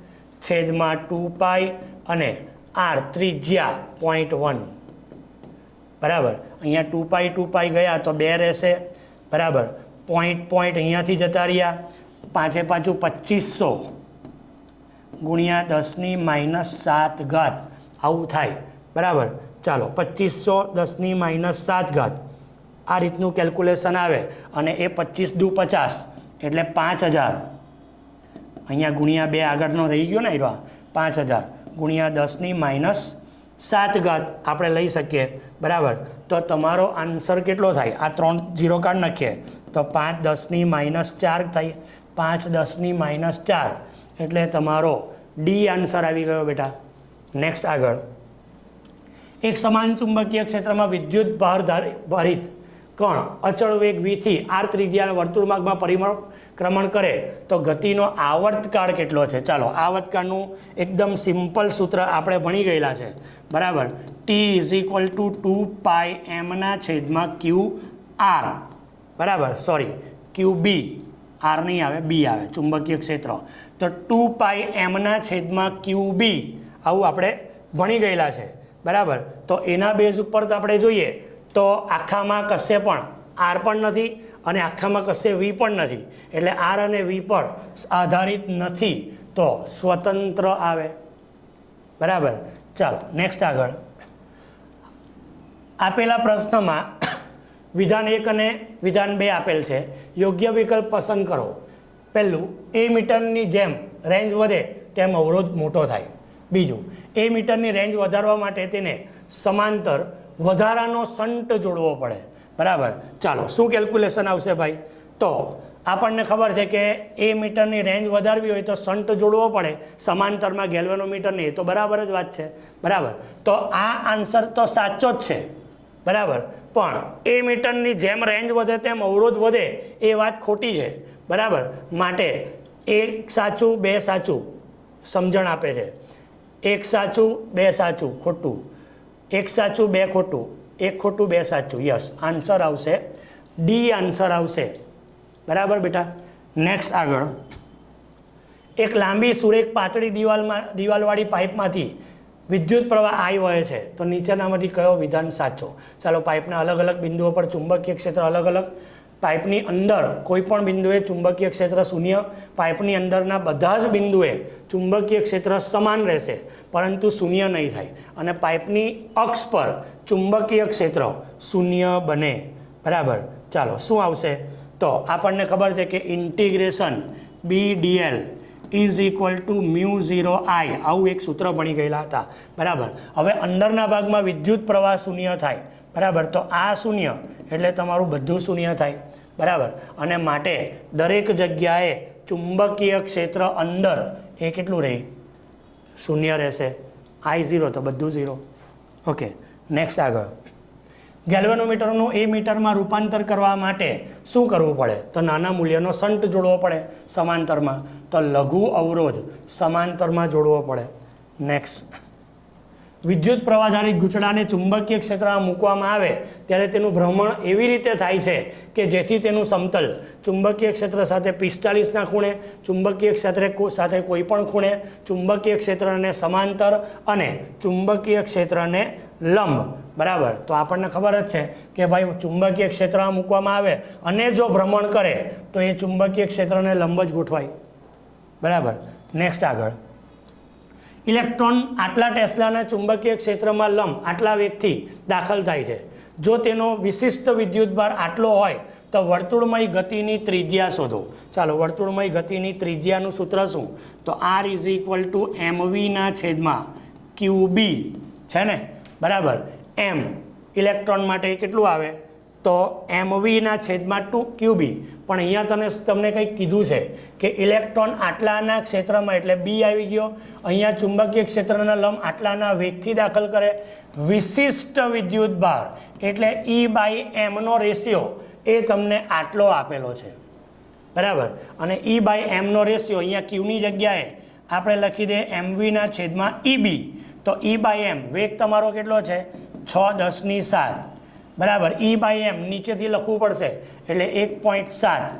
છેદમાં 2π અને r ત્રિજ્યા 0.1 બરાબર અહીંયા 2π ગયા તો 2 રહેશે બરાબર પોઈન્ટ અહીંયાથી જતા રહ્યા 5 × 2500 ગુણ્યા 10⁻⁷ આવું થાય બરાબર ચાલો 2500 10⁻⁷ આ રીતનું કેલ્ક્યુલેશન આવે અને એ 25 દુ 50 એટલે 5000 અહીંયા ગુણ્યા 2 આગળનો રહી ગયો ને એવા 5000 ગુણ્યા 10⁻⁷ આપણે લઈ શકીએ બરાબર તો તમારો આન્સર કેટલો થાય આ 3 0 કાર્ડ નાખીએ તો 5 10⁻⁴ થાય 5 10⁻⁴ એટલે તમારો ડી આન્સર આવી ગયો બેટા નેક્સ્ટ આગળ એક સમાન ચુંબકીય ક્ષેત્રમાં વિદ્યુત ભાર ભારિત કણ અચળ વેગ v થી r ત્રિજ્યાના વર્તુળમાર્ગમાં પરિભ્રમણ કરે તો ગતિનો આવર્તકાળ કેટલો છે ચાલો આવર્તકાળનું એકદમ સિમ્પલ સૂત્ર આપણે ભણી ગયેલા છે બરાબર t = 2πm/q/r બરાબર qb r નહીં આવે b આવે ચુંબકીય ક્ષેત્ર તો 2πm/qb આવું આપણે ભણી ગયેલા છે બરાબર તો એના બેઝ ઉપર તો આપણે જોઈએ તો આખામાં કશે પણ આર પણ નથી અને આખામાં કશે વી પણ નથી એટલે આર અને વી પર આધારિત નથી તો સ્વતંત્ર આવે બરાબર ચાલો નેક્સ્ટ આગળ આપેલા પ્રશ્નમાં વિધાન 1 અને વિધાન 2 આપેલ છે યોગ્ય વિકલ્પ પસંદ કરો પહેલું એ મીટરની જેમ રેન્જ વધે તેમ અવરોધ મોટો થાય બીજું એ મીટરની રેન્જ વધારવા માટે તેને સમાંતર વધારાનો શન્ટ જોડવો પડે બરાબર ચાલો શું કેલ્ક્યુલેશન આવશે ભાઈ તો આપણને ખબર છે કે એ મીટરની રેન્જ વધારવી હોય તો શન્ટ જોડવો પડે સમાંતરમાં ગેલ્વેનોમીટરની તો બરાબર જ વાત છે બરાબર તો આ આન્સર તો સાચો જ છે બરાબર પણ એ મીટરની જેમ રેન્જ વધે તેમ અવરોધ વધે એ વાત ખોટી છે બરાબર માટે એક સાચું બે સાચું સમજણ આપે છે એક સાચું બે સાચું ખોટું એક સાચું બે ખોટું એક ખોટું બે સાચું યસ આન્સર આવશે ડી આન્સર આવશે બરાબર બેટા નેક્સ્ટ આગળ એક લાંબી સુરેખ પાતળી દિવાલવાળી પાઇપમાંથી વિદ્યુત પ્રવાહ I વહે છે તો નીચેનામાંથી કયો વિધાન સાચો ચાલો પાઇપના અલગ અલગ બિંદુઓ પર ચુંબકીય ક્ષેત્ર અલગ અલગ પાઇપની અંદર કોઈપણ બિંદુએ ચુંબકીય ક્ષેત્ર શૂન્ય પાઇપની અંદરના બધા જ બિંદુએ ચુંબકીય ક્ષેત્ર સમાન રહેશે પરંતુ શૂન્ય નહીં થાય અને પાઇપની અક્ષ પર ચુંબકીય ક્ષેત્ર શૂન્ય બને બરાબર ચાલો શું આવશે તો આપણને ખબર છે કે ઇન્ટિગ્રેશન BDL = μ0 I આવું એક સૂત્ર ભણી ગયેલા હતા બરાબર હવે અંદરના ભાગમાં વિદ્યુત પ્રવાહ શૂન્ય થાય બરાબર તો આ શૂન્ય એટલે તમારું બધું શૂન્ય થાય બરાબર અને માટે દરેક જગ્યાએ ચુંબકીય ક્ષેત્ર અંદર એ કેટલું રહે શૂન્ય રહેશે I0 તો બધું 0 ઓકે નેક્સ્ટ આગળ ગેલ્વેનોમીટરનું એ મીટરમાં રૂપાંતર કરવા માટે શું કરવું પડે તો નાના મૂલ્યનો શન્ટ જોડવો પડે સમાંતરમાં તો લઘુ અવરોધ સમાંતરમાં જોડવો પડે નેક્સ્ટ વિદ્યુત પ્રવાહધારિત ગૂંચળાને ચુંબકીય ક્ષેત્રમાં મૂકવામાં આવે ત્યારે તેનું ભ્રમણ એવી રીતે થાય છે કે જેથી તેનું સમતલ ચુંબકીય ક્ષેત્ર સાથે 45ના ખૂણે, ચુંબકીય ક્ષેત્ર સાથે કોઈ પણ ખૂણે, ચુંબકીય ક્ષેત્રને સમાંતર અને ચુંબકીય ક્ષેત્રને લંબ, બરાબર. તો આપણને ખબર જ છે કે ભાઈ ચુંબકીય ક્ષેત્રમાં મૂકવામાં આવે અને જો ભ્રમણ કરે તો એ ચુંબકીય ક્ષેત્રને લંબ જ ગોઠવાય, બરાબર. નેક્સ્ટ આગળ, ઇલેક્ટ્રોન આટલા ટેસ્લાના ચુંબકીય ક્ષેત્રમાં લંબ આટલા વેગથી દાખલ થાય છે. જો તેનો વિશિષ્ટ વિદ્યુતભાર આટલો હોય તો વર્તુળમય ગતિની ત્રિજ્યા શોધો. ચાલો, વર્તુળમય ગતિની ત્રિજ્યાનું સૂત્ર શું? તો R = mv/QB છે ને, બરાબર. m ઇલેક્ટ્રોન માટે કેટલું આવે? તો mv/2QB. પણ અહીંયા તમને કંઈક કીધું છે કે ઇલેક્ટ્રોન આટલાના ક્ષેત્રમાં, એટલે બી આવી ગયો. અહીંયા ચુંબકીય ક્ષેત્રના લંબ આટલાના વેગથી દાખલ કરે. વિશિષ્ટ વિદ્યુતભાર એટલે E/m નો રેશિયો એ તમને આટલો આપેલો છે, બરાબર. અને E/m નો રેશિયો અહીંયા ક્યુની જગ્યાએ આપણે લખી દઈએ mv/EB. તો E/m વેગ તમારો કેટલો છે? 6×10⁷, બરાબર. E/m નીચેથી લખવું પડશે એટલે 1.7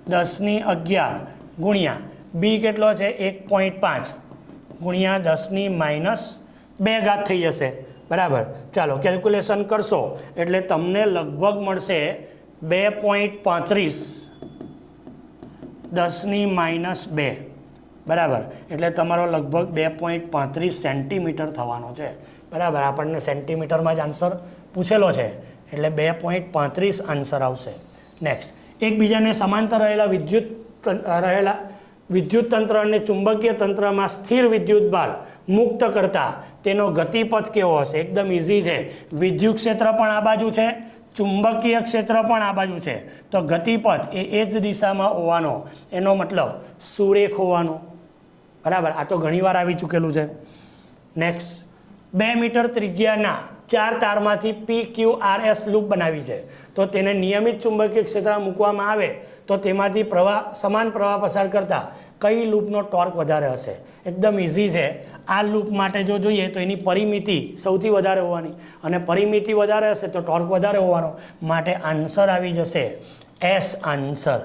10⁻11 ગુણ્યા બી કેટલો છે? 1.5 ગુણ્યા 10⁻2 થઈ જશે, બરાબર. ચાલો, કેલ્ક્યુલેશન કરશો એટલે તમને લગભગ મળશે 2.35 10⁻2, બરાબર. એટલે તમારો લગભગ 2.35 સેન્ટીમીટર થવાનો છે, બરાબર. આપણને સેન્ટીમીટરમાં જ આન્સર પૂછેલો છે એટલે 2.35 આન્સર આવશે. નેક્સ્ટ, એકબીજાને સમાંતર રહેલા વિદ્યુત તંત્ર અને ચુંબકીય તંત્રમાં સ્થિર વિદ્યુતભાર મુક્ત કરતા તેનો ગતિપથ કેવો હશે? એકદમ ઇઝી છે. વિદ્યુત ક્ષેત્ર પણ આ બાજુ છે, ચુંબકીય ક્ષેત્ર પણ આ બાજુ છે, તો ગતિપથ એ જ દિશામાં હોવાનો, એનો મતલબ સુરેખ હોવાનો, બરાબર. આ તો ઘણીવાર આવી ચૂકેલું છે. નેક્સ્ટ, 2 મીટર ત્રિજ્યાના 4 તારમાંથી PQRS લૂપ બનાવી છે. તો તેને નિયમિત ચુંબકીય ક્ષેત્રમાં મૂકવામાં આવે તો તેમાંથી સમાન પ્રવાહ પસાર કરતા કઈ લૂપનો ટોર્ક વધારે હશે? એકદમ ઇઝી છે. આ લૂપ માટે જો જોઈએ તો એની પરિમિતિ સૌથી વધારે હોવાની, અને પરિમિતિ વધારે હશે તો ટોર્ક વધારે હોવાનો, માટે આન્સર આવી જશે એસ આન્સર.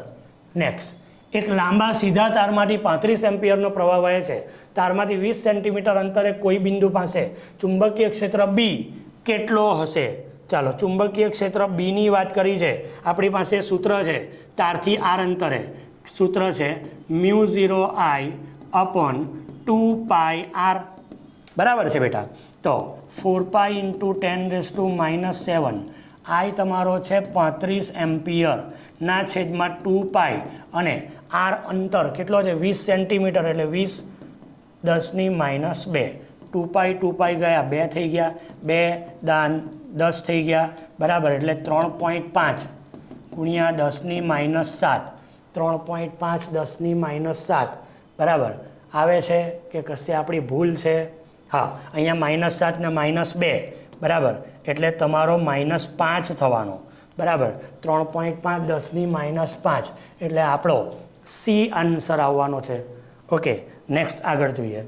નેક્સ્ટ, એક લાંબા સીધા તારમાંથી 35 એમ્પિયરનો પ્રવાહ વહે છે. તારમાંથી 20 સેન્ટીમીટર અંતરે કોઈ બિંદુ પાસે ચુંબકીય ક્ષેત્ર બી કેટલો હશે? ચાલો, ચુંબકીય ક્ષેત્ર બીની વાત કરી છે. આપણી પાસે સૂત્ર છે તારથી આર અંતરે, સૂત્ર છે μ0I/2πr, બરાબર છે બેટા. તો 4π × 10⁻⁷ I તમારો છે 35 એમ્પિયર ના છેદમાં 2π, અને આર અંતર કેટલો છે? 20 સેન્ટીમીટર, એટલે 20 10⁻2. 2π ગયા, 2 થઈ ગયા, 2 દાન 10 થઈ ગયા, બરાબર. એટલે 3.5 ગુણ્યા 10⁻7, 3.5 10⁻7, બરાબર આવે છે કે કશે આપણી ભૂલ છે? હા, અહીંયા -7 ને -2, બરાબર. એટલે તમારો -5 થવાનો, બરાબર. 3.5 10⁻5 એટલે આપણો સી આન્સર આવવાનો છે. ઓકે, નેક્સ્ટ આગળ જોઈએ.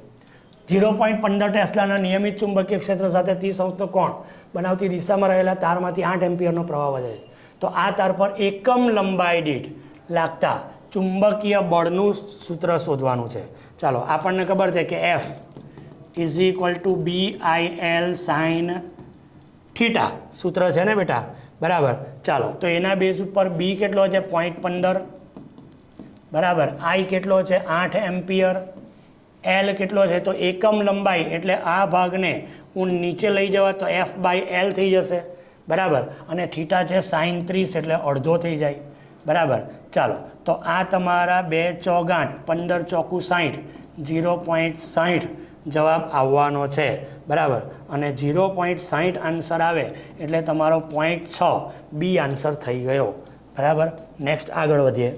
0.15 ટેસ્લાના નિયમિત ચુંબકીય ક્ષેત્ર સાથે 30° કોણ બનાવતી દિશામાં રહેલા તારમાંથી 8 એમ્પિયરનો પ્રવાહ વધે છે. તો આ તાર પર એકમ લંબાઈ દીઠ લાગતા ચુંબકીય બળનું સૂત્ર શોધવાનું છે. ચાલો, આપણને ખબર છે કે F = BIL sin θ સૂત્ર છે ને બેટા, બરાબર. ચાલો, તો એના બેઝ ઉપર બી કેટલો છે? 0.15, બરાબર. I કેટલો છે? 8 એમ્પિયર. L કેટલો છે? તો એકમ લંબાઈ એટલે આ ભાગને હું નીચે લઈ જવા તો F/L થઈ જશે, બરાબર. અને થીટા છે sin 30 એટલે અડધો થઈ જાય, બરાબર. ચાલો, તો આ તમારા 2 ચોગાંઠ 15 ચોકું 60, 0.60 જવાબ આવવાનો છે, બરાબર. અને 0.60 આન્સર આવે એટલે તમારો 0.6 બી આન્સર થઈ ગયો, બરાબર. નેક્સ્ટ આગળ વધીએ.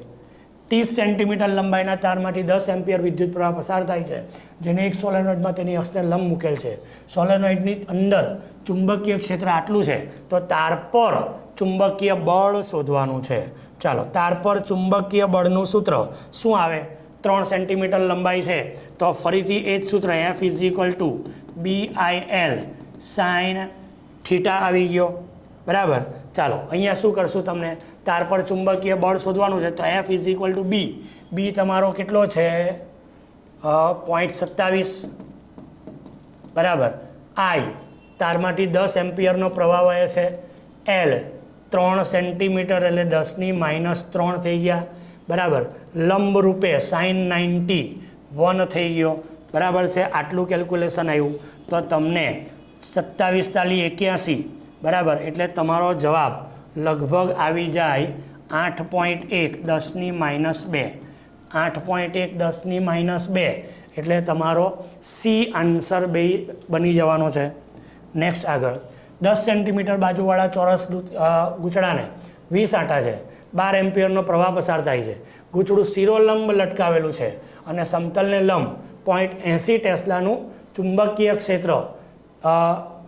30 સેન્ટીમીટર લંબાઈના તારમાંથી 10 એમ્પિયર વિદ્યુત પ્રવાહ પસાર થાય છે, જેને એક સોલેનોઇડમાં તેની અક્ષને લંબ મૂકેલ છે. સોલેનોઇડની અંદર ચુંબકીય ક્ષેત્ર આટલું છે, તો તાર પર ચુંબકીય બળ શોધવાનું છે. ચાલો, તાર પર ચુંબકીય બળનું સૂત્ર શું આવે? 3 સેન્ટીમીટર લંબાઈ છે તો ફરીથી એ જ સૂત્ર F = BIL સાઇન થીટા આવી ગયો, બરાબર. ચાલો અહીંયા શું કરશું, તમને તાર પર ચુંબકીય બળ શોધવાનું છે, તો F ઇઝ ઇક્વલ ટુ બી. બી તમારો કેટલો છે 0.27, બરાબર. આઈ તારમાંથી 10 એમ્પિયરનો પ્રવાહ વહે છે. એલ 3 સેન્ટીમીટર એટલે 10⁻³ થઈ ગયા, બરાબર. લંબ રૂપે sin 91 થઈ ગયો, બરાબર છે. આટલું કેલ્ક્યુલેશન આવ્યું તો તમને 27×81, બરાબર. એટલે તમારો જવાબ લગભગ આવી જાય 8.1 10⁻². 8.1 10⁻², એટલે તમારો સી આન્સર બની જવાનો છે. નેક્સ્ટ આગળ 10 સેન્ટીમીટર બાજુવાળા ચોરસ ગૂંચળાને 20 આંટા છે, 12 એમ્પિયરનો પ્રવાહ પસાર થાય છે. ગૂંચળું શિરોલંબ લટકાવેલું છે અને સમતલને લંબ 0.80 ટેસ્લાનું ચુંબકીય ક્ષેત્ર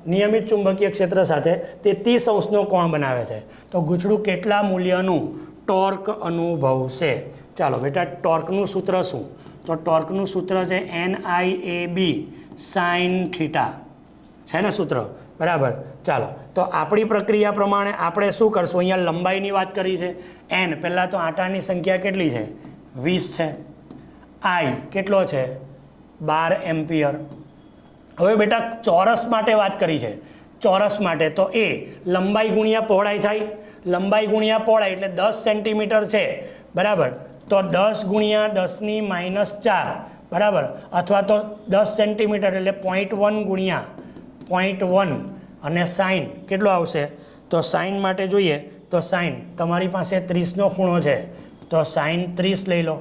નિયમિત ચુંબકીય ક્ષેત્ર સાથે તે 30° કોણ બનાવે છે. તો ગૂંચળું કેટલા મૂલ્યનું ટોર્ક અનુભવશે? ચાલો બેટા, ટોર્કનું સૂત્ર શું? તો ટોર્કનું સૂત્ર છે NIAB sin થીટા, છે ને સૂત્ર, બરાબર. ચાલો તો આપણી પ્રક્રિયા પ્રમાણે આપણે શું કરશું? અહીંયા લંબાઈની વાત કરી છે. n પહેલાં તો આંટાની સંખ્યા કેટલી છે? 20 છે. આઈ કેટલો છે? 12 એમ્પિયર. હવે બેટા ચોરસ માટે વાત કરી છે. ચોરસ માટે તો એ લંબાઈ ગુણ્યા પહોળાઈ થાય. લંબાઈ ગુણ્યા પહોળાઈ એટલે 10 સેન્ટીમીટર છે, બરાબર. તો 10 ગુણ્યા 10⁻⁴, બરાબર. અથવા તો 10 સેન્ટીમીટર એટલે 0.1 ગુણ્યા 0.1 અને સાઇન કેટલો આવશે? તો સાઇન માટે જોઈએ તો સાઇન તમારી પાસે 30નો ખૂણો છે, તો સાઇન 30 લઈ લો,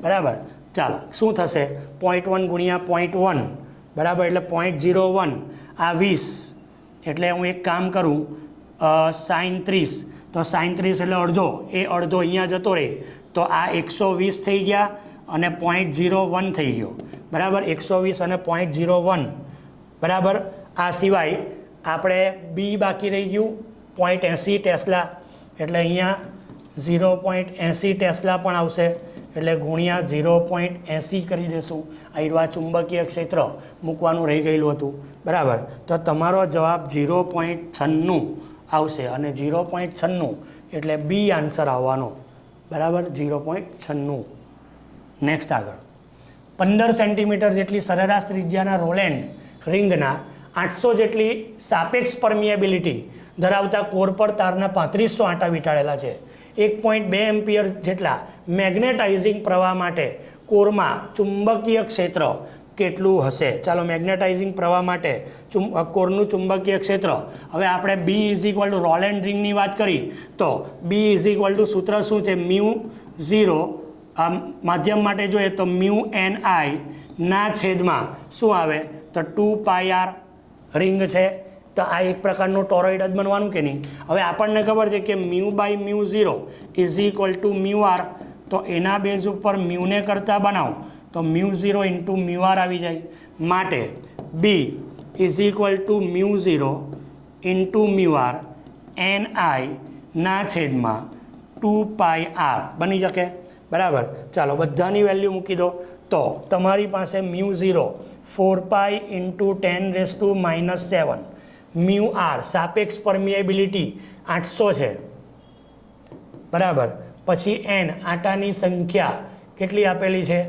બરાબર. ચાલો શું થશે? 0.1 ગુણ્યા 0.1, બરાબર, એટલે 0.01. આ 20 એટલે હું એક કામ કરું, સાઇન 30, તો સાઇન 30 એટલે અડધો, એ અડધો અહીંયા જતો રહે, તો આ 120 થઈ ગયા અને 0.01 થઈ ગયો, બરાબર. 120 અને 0.01, બરાબર. આ સિવાય આપણે બી બાકી રહી ગયું 0.80 ટેસ્લા, એટલે અહીંયા 0.80 ટેસ્લા પણ આવશે, એટલે ગુણ્યા 0.80 કરી દેશું. આ ચુંબકીય ક્ષેત્ર મૂકવાનું રહી ગયેલું હતું, બરાબર. તો તમારો જવાબ 0.96 આવશે અને 0.96 એટલે બી આન્સર આવવાનો, બરાબર. 0.96. નેક્સ્ટ આગળ 15 સેન્ટીમીટર જેટલી સરેરાશ ત્રિજ્યાના રોલેન્ડ રિંગના 800 જેટલી સાપેક્ષ પરમિએબિલિટી ધરાવતા કોર પર તારના 3500 આંટા વીંટાળેલા છે. 1.2 એમ્પિયર જેટલા મેગ્નેટાઇઝિંગ પ્રવાહ માટે કોરમાં ચુંબકીય ક્ષેત્ર કેટલું હશે? ચાલો મેગ્નેટાઇઝિંગ પ્રવાહ માટે કોરનું ચુંબકીય ક્ષેત્ર. હવે આપણે B is equal to Rowland રિંગની વાત કરી તો બી ઇઝ ઇક્વલ ટુ સૂત્ર શું છે? μ0, માધ્યમ માટે જોઈએ તો μNI ના છેદમાં શું આવે? તો 2πr. રિંગ છે તો આ એક પ્રકારનું ટોરોઇડ જ બનવાનું કે નહીં? હવે આપણને ખબર છે કે μ/μ0 ઇઝ ઇક્વલ ટુ μr, તો એના બેઝ ઉપર મ્યુને કરતાં બનાવો તો μ0 ઇન્ટુ μr આવી જાય. માટે B is equal to μ0 into μr NI ના છેદમાં 2πr બની શકે, બરાબર. ચાલો બધાની વેલ્યુ મૂકી દો તો તમારી પાસે μ0 4π ઇન્ટુ 10⁻⁷, μr સાપેક્ષ પરમિએબિલિટી 800 છે, બરાબર. પછી n આંટાની સંખ્યા કેટલી આપેલી છે?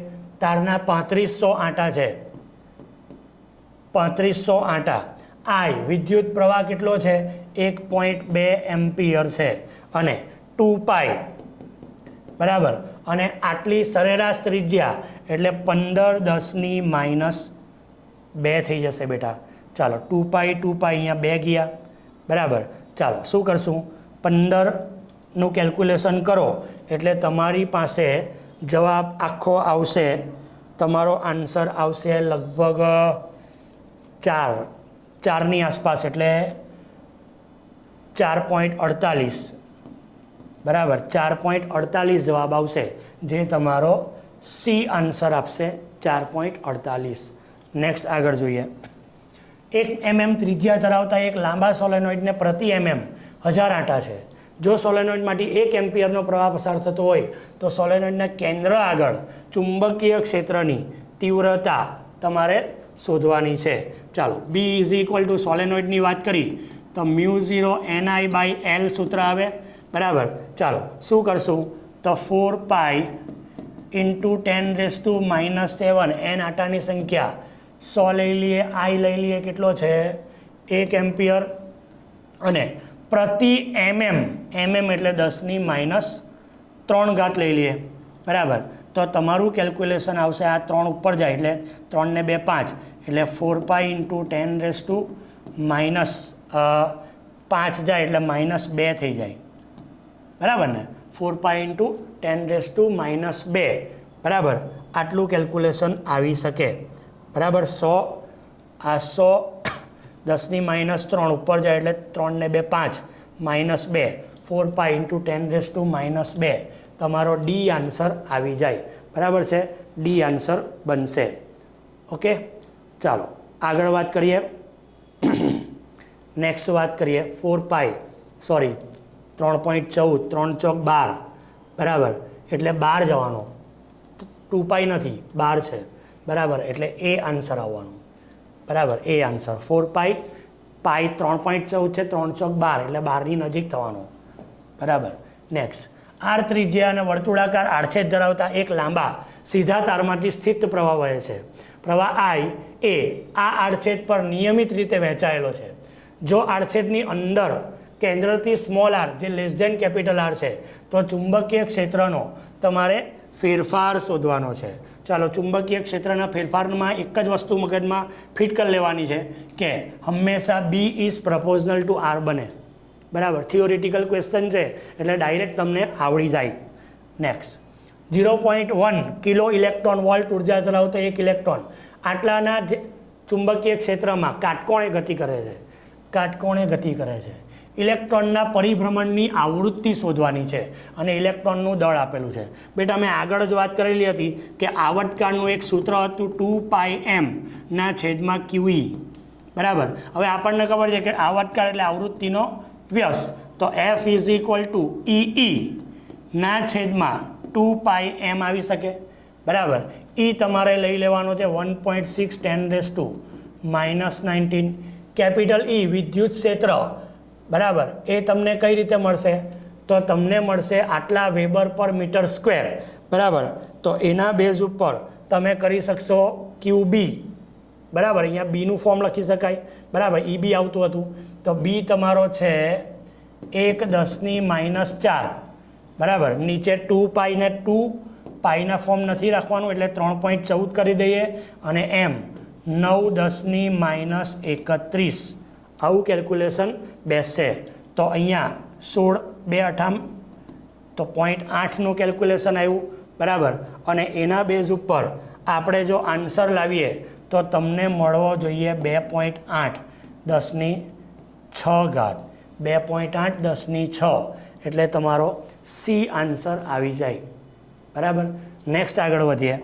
તારના 3500 આંટા છે, 3500 આંટા. આઈ વિદ્યુત પ્રવાહ કેટલો છે? 1.2 એમ્પિયર છે અને 2π, બરાબર. અને આટલી સરેરાશ ત્રિજ્યા એટલે 15⁻²થઈ જશે બેટા. ચાલો 2π અહીંયા 2 ગયા, બરાબર. ચાલો શું કરશું? 15નું કેલ્ક્યુલેશન કરો એટલે તમારી પાસે જવાબ આખો આવશે. તમારો આન્સર આવશે લગભગ 4ની આસપાસ, એટલે 4.48, બરાબર. 4.48 જવાબ આવશે, જે તમારો સી આન્સર આપશે 4.48. નેક્સ્ટ આગળ જોઈએ. 1 mm ત્રિજ્યા ધરાવતા એક લાંબા સોલેનોઇડને પ્રતિ mm 1000 આંટા છે. જો સોલેનોઇડમાંથી 1 એમ્પિયરનો પ્રવાહ પસાર થતો હોય તો સોલેનોઇડના કેન્દ્ર આગળ ચુંબકીય ક્ષેત્રની તીવ્રતા તમારે શોધવાની છે. ચાલો બી ઇઝ ઇક્વલ ટુ સોલેનોઇડની વાત કરી તો મ્યુ 0 ni/L સૂત્ર આવે, બરાબર. ચાલો શું કરશું તો 4 pi ઇન્ટુ 10⁻⁻7 n આટાની સંખ્યા 100 લઈ લઈએ, I લઈ લઈએ કેટલો છે 1 એમ્પિયર, અને પ્રતિ mm એટલે 10⁻³ લઈ લઈએ, બરાબર. તો તમારું કેલ્ક્યુલેશન આવશે આ 3 ઉપર જાય એટલે 3 ને 2 5 એટલે 4 pi ઇન્ટુ 10⁻5 જાય એટલે -2 થઈ જાય, બરાબર ને. 4 pi ઇન્ટુ 10⁻², બરાબર. આટલું કેલ્ક્યુલેશન આવી શકે, બરાબર. 100 આ 100 10⁻³ ઉપર જાય એટલે 3 ને 2 5 -2 4 pi ઇન્ટુ 10⁻², તમારો ડી આન્સર આવી જાય, બરાબર છે. ડી આન્સર બનશે. ઓકે, ચાલો આગળ વાત કરીએ. નેક્સ્ટ વાત કરીએ 4 pi 3.14 3 ચોક 12, બરાબર. એટલે 12 જવાનો, 2 pi નથી 12 છે, બરાબર. એટલે એ આન્સર આવવાનો, બરાબર. એ આન્સર 4 pi 3.14 છે, 3 ચોક 12 એટલે 12ની નજીક થવાનો, બરાબર. નેક્સ્ટ આર ત્રિજ્યા અને વર્તુળાકાર આડછેદ ધરાવતા એક લાંબા સીધા તારમાંથી સ્થિત પ્રવાહ વહે છે. પ્રવાહ I એ આ આડછેદ પર નિયમિત રીતે વહેંચાયેલો છે. જો આડછેદની અંદર કેન્દ્રથી સ્મોલ r જે લેસ ધેન કેપિટલ R છે તો ચુંબકીય ક્ષેત્રનો તમારે ફેરફાર શોધવાનો છે. ચાલો ચુંબકીય ક્ષેત્રના ફેરફારમાં એક જ વસ્તુ મગજમાં ફિટ કરી લેવાની છે કે હંમેશા B ઇઝ પ્રપોઝનલ ટુ R બને, બરાબર. થિયોરિટિકલ ક્વેશ્ચન છે એટલે ડાયરેક્ટ તમને આવડી જાય. નેક્સ્ટ 0.1 કિલો ઇલેક્ટ્રોન વોલ્ટ ઉર્જા ધરાવતો એક ઇલેક્ટ્રોન આટલાના ચુંબકીય ક્ષેત્રમાં કાટકોણે ગતિ કરે છે. કાટકોણે ગતિ કરે છે. ઇલેક્ટ્રોનના પરિભ્રમણની આવૃત્તિ શોધવાની છે અને ઇલેક્ટ્રોનનું દળ આપેલું છે. બેટા મેં આગળ જ વાત કરેલી હતી કે આવર્તકાળનું એક સૂત્ર હતું 2πm/QE, બરાબર. હવે આપણને ખબર છે કે આવર્તકાળ એટલે આવૃત્તિનો વ્યસ્ત, તો F is equal two EE/2πm આવી શકે, બરાબર. E તમારે લઈ લેવાનો છે 1.6 10⁻⁻19. કેપિટલ E વિદ્યુત ક્ષેત્ર, બરાબર. એ તમને કઈ રીતે મળશે તો તમને મળશે આટલા વેબર પર મીટર સ્ક્વેર, બરાબર. તો એના બેઝ ઉપર તમે કરી શકશો QB, બરાબર. અહીંયા બીનું ફોર્મ લખી શકાય, બરાબર. EB આવતું હતું તો B તમારો છે 1×10⁻⁴, બરાબર. નીચે 2 pi ને 2 પાઈના ફોર્મ નથી રાખવાનું એટલે 3.14 કરી દઈએ, અને M 9×10⁻31 આવું કેલ્ક્યુલેશન બેસશે. તો અહીંયા 16 2 8 તો 0.8નું કેલ્ક્યુલેશન આવ્યું, બરાબર. અને એના બેઝ ઉપર આપણે જો આન્સર લાવીએ તો તમને મળવો જોઈએ 2.8 10⁶, 2.8 10⁶, એટલે તમારો સી આન્સર આવી જાય, બરાબર. નેક્સ્ટ આગળ વધીએ.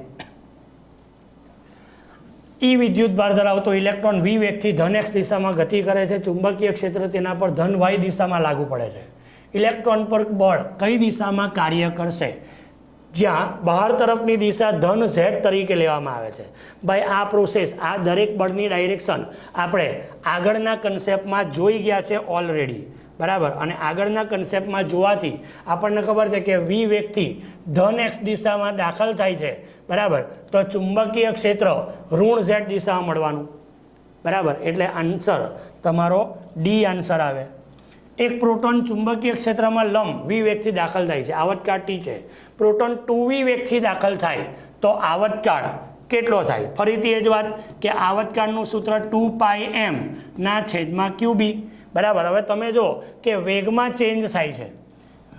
ઈ વિદ્યુત ભાર ધરાવતો ઇલેક્ટ્રોન V વેગથી ધન X દિશામાં ગતિ કરે છે. ચુંબકીય ક્ષેત્ર તેના પર ધન Y દિશામાં લાગુ પડે છે. ઇલેક્ટ્રોન પર બળ કઈ દિશામાં કાર્ય કરશે? જ્યાં બહાર તરફની દિશા ધન Z તરીકે લેવામાં આવે છે. ભાઈ આ પ્રોસેસ, આ દરેક બળની ડાયરેક્શન આપણે આગળના કન્સેપ્ટમાં જોઈ ગયા છે ઓલરેડી, બરાબર. અને આગળના કન્સેપ્ટમાં જોવાથી આપણને ખબર છે કે V વેગથી ધન X દિશામાં દાખલ થાય છે, બરાબર. તો ચુંબકીય ક્ષેત્ર ઋણ Z દિશામાં મળવાનું, બરાબર. એટલે આન્સર તમારો ડી આન્સર આવે. એક પ્રોટોન ચુંબકીય ક્ષેત્રમાં લંબ V વેગથી દાખલ થાય છે, આવર્તકાળ T છે. પ્રોટોન 2V વેગથી દાખલ થાય તો આવર્તકાળ કેટલો થાય? ફરીથી એ જ વાત કે આવર્તકાળનું સૂત્ર 2πm/QB, બરાબર. હવે તમે જો કે વેગમાં ચેન્જ થાય છે,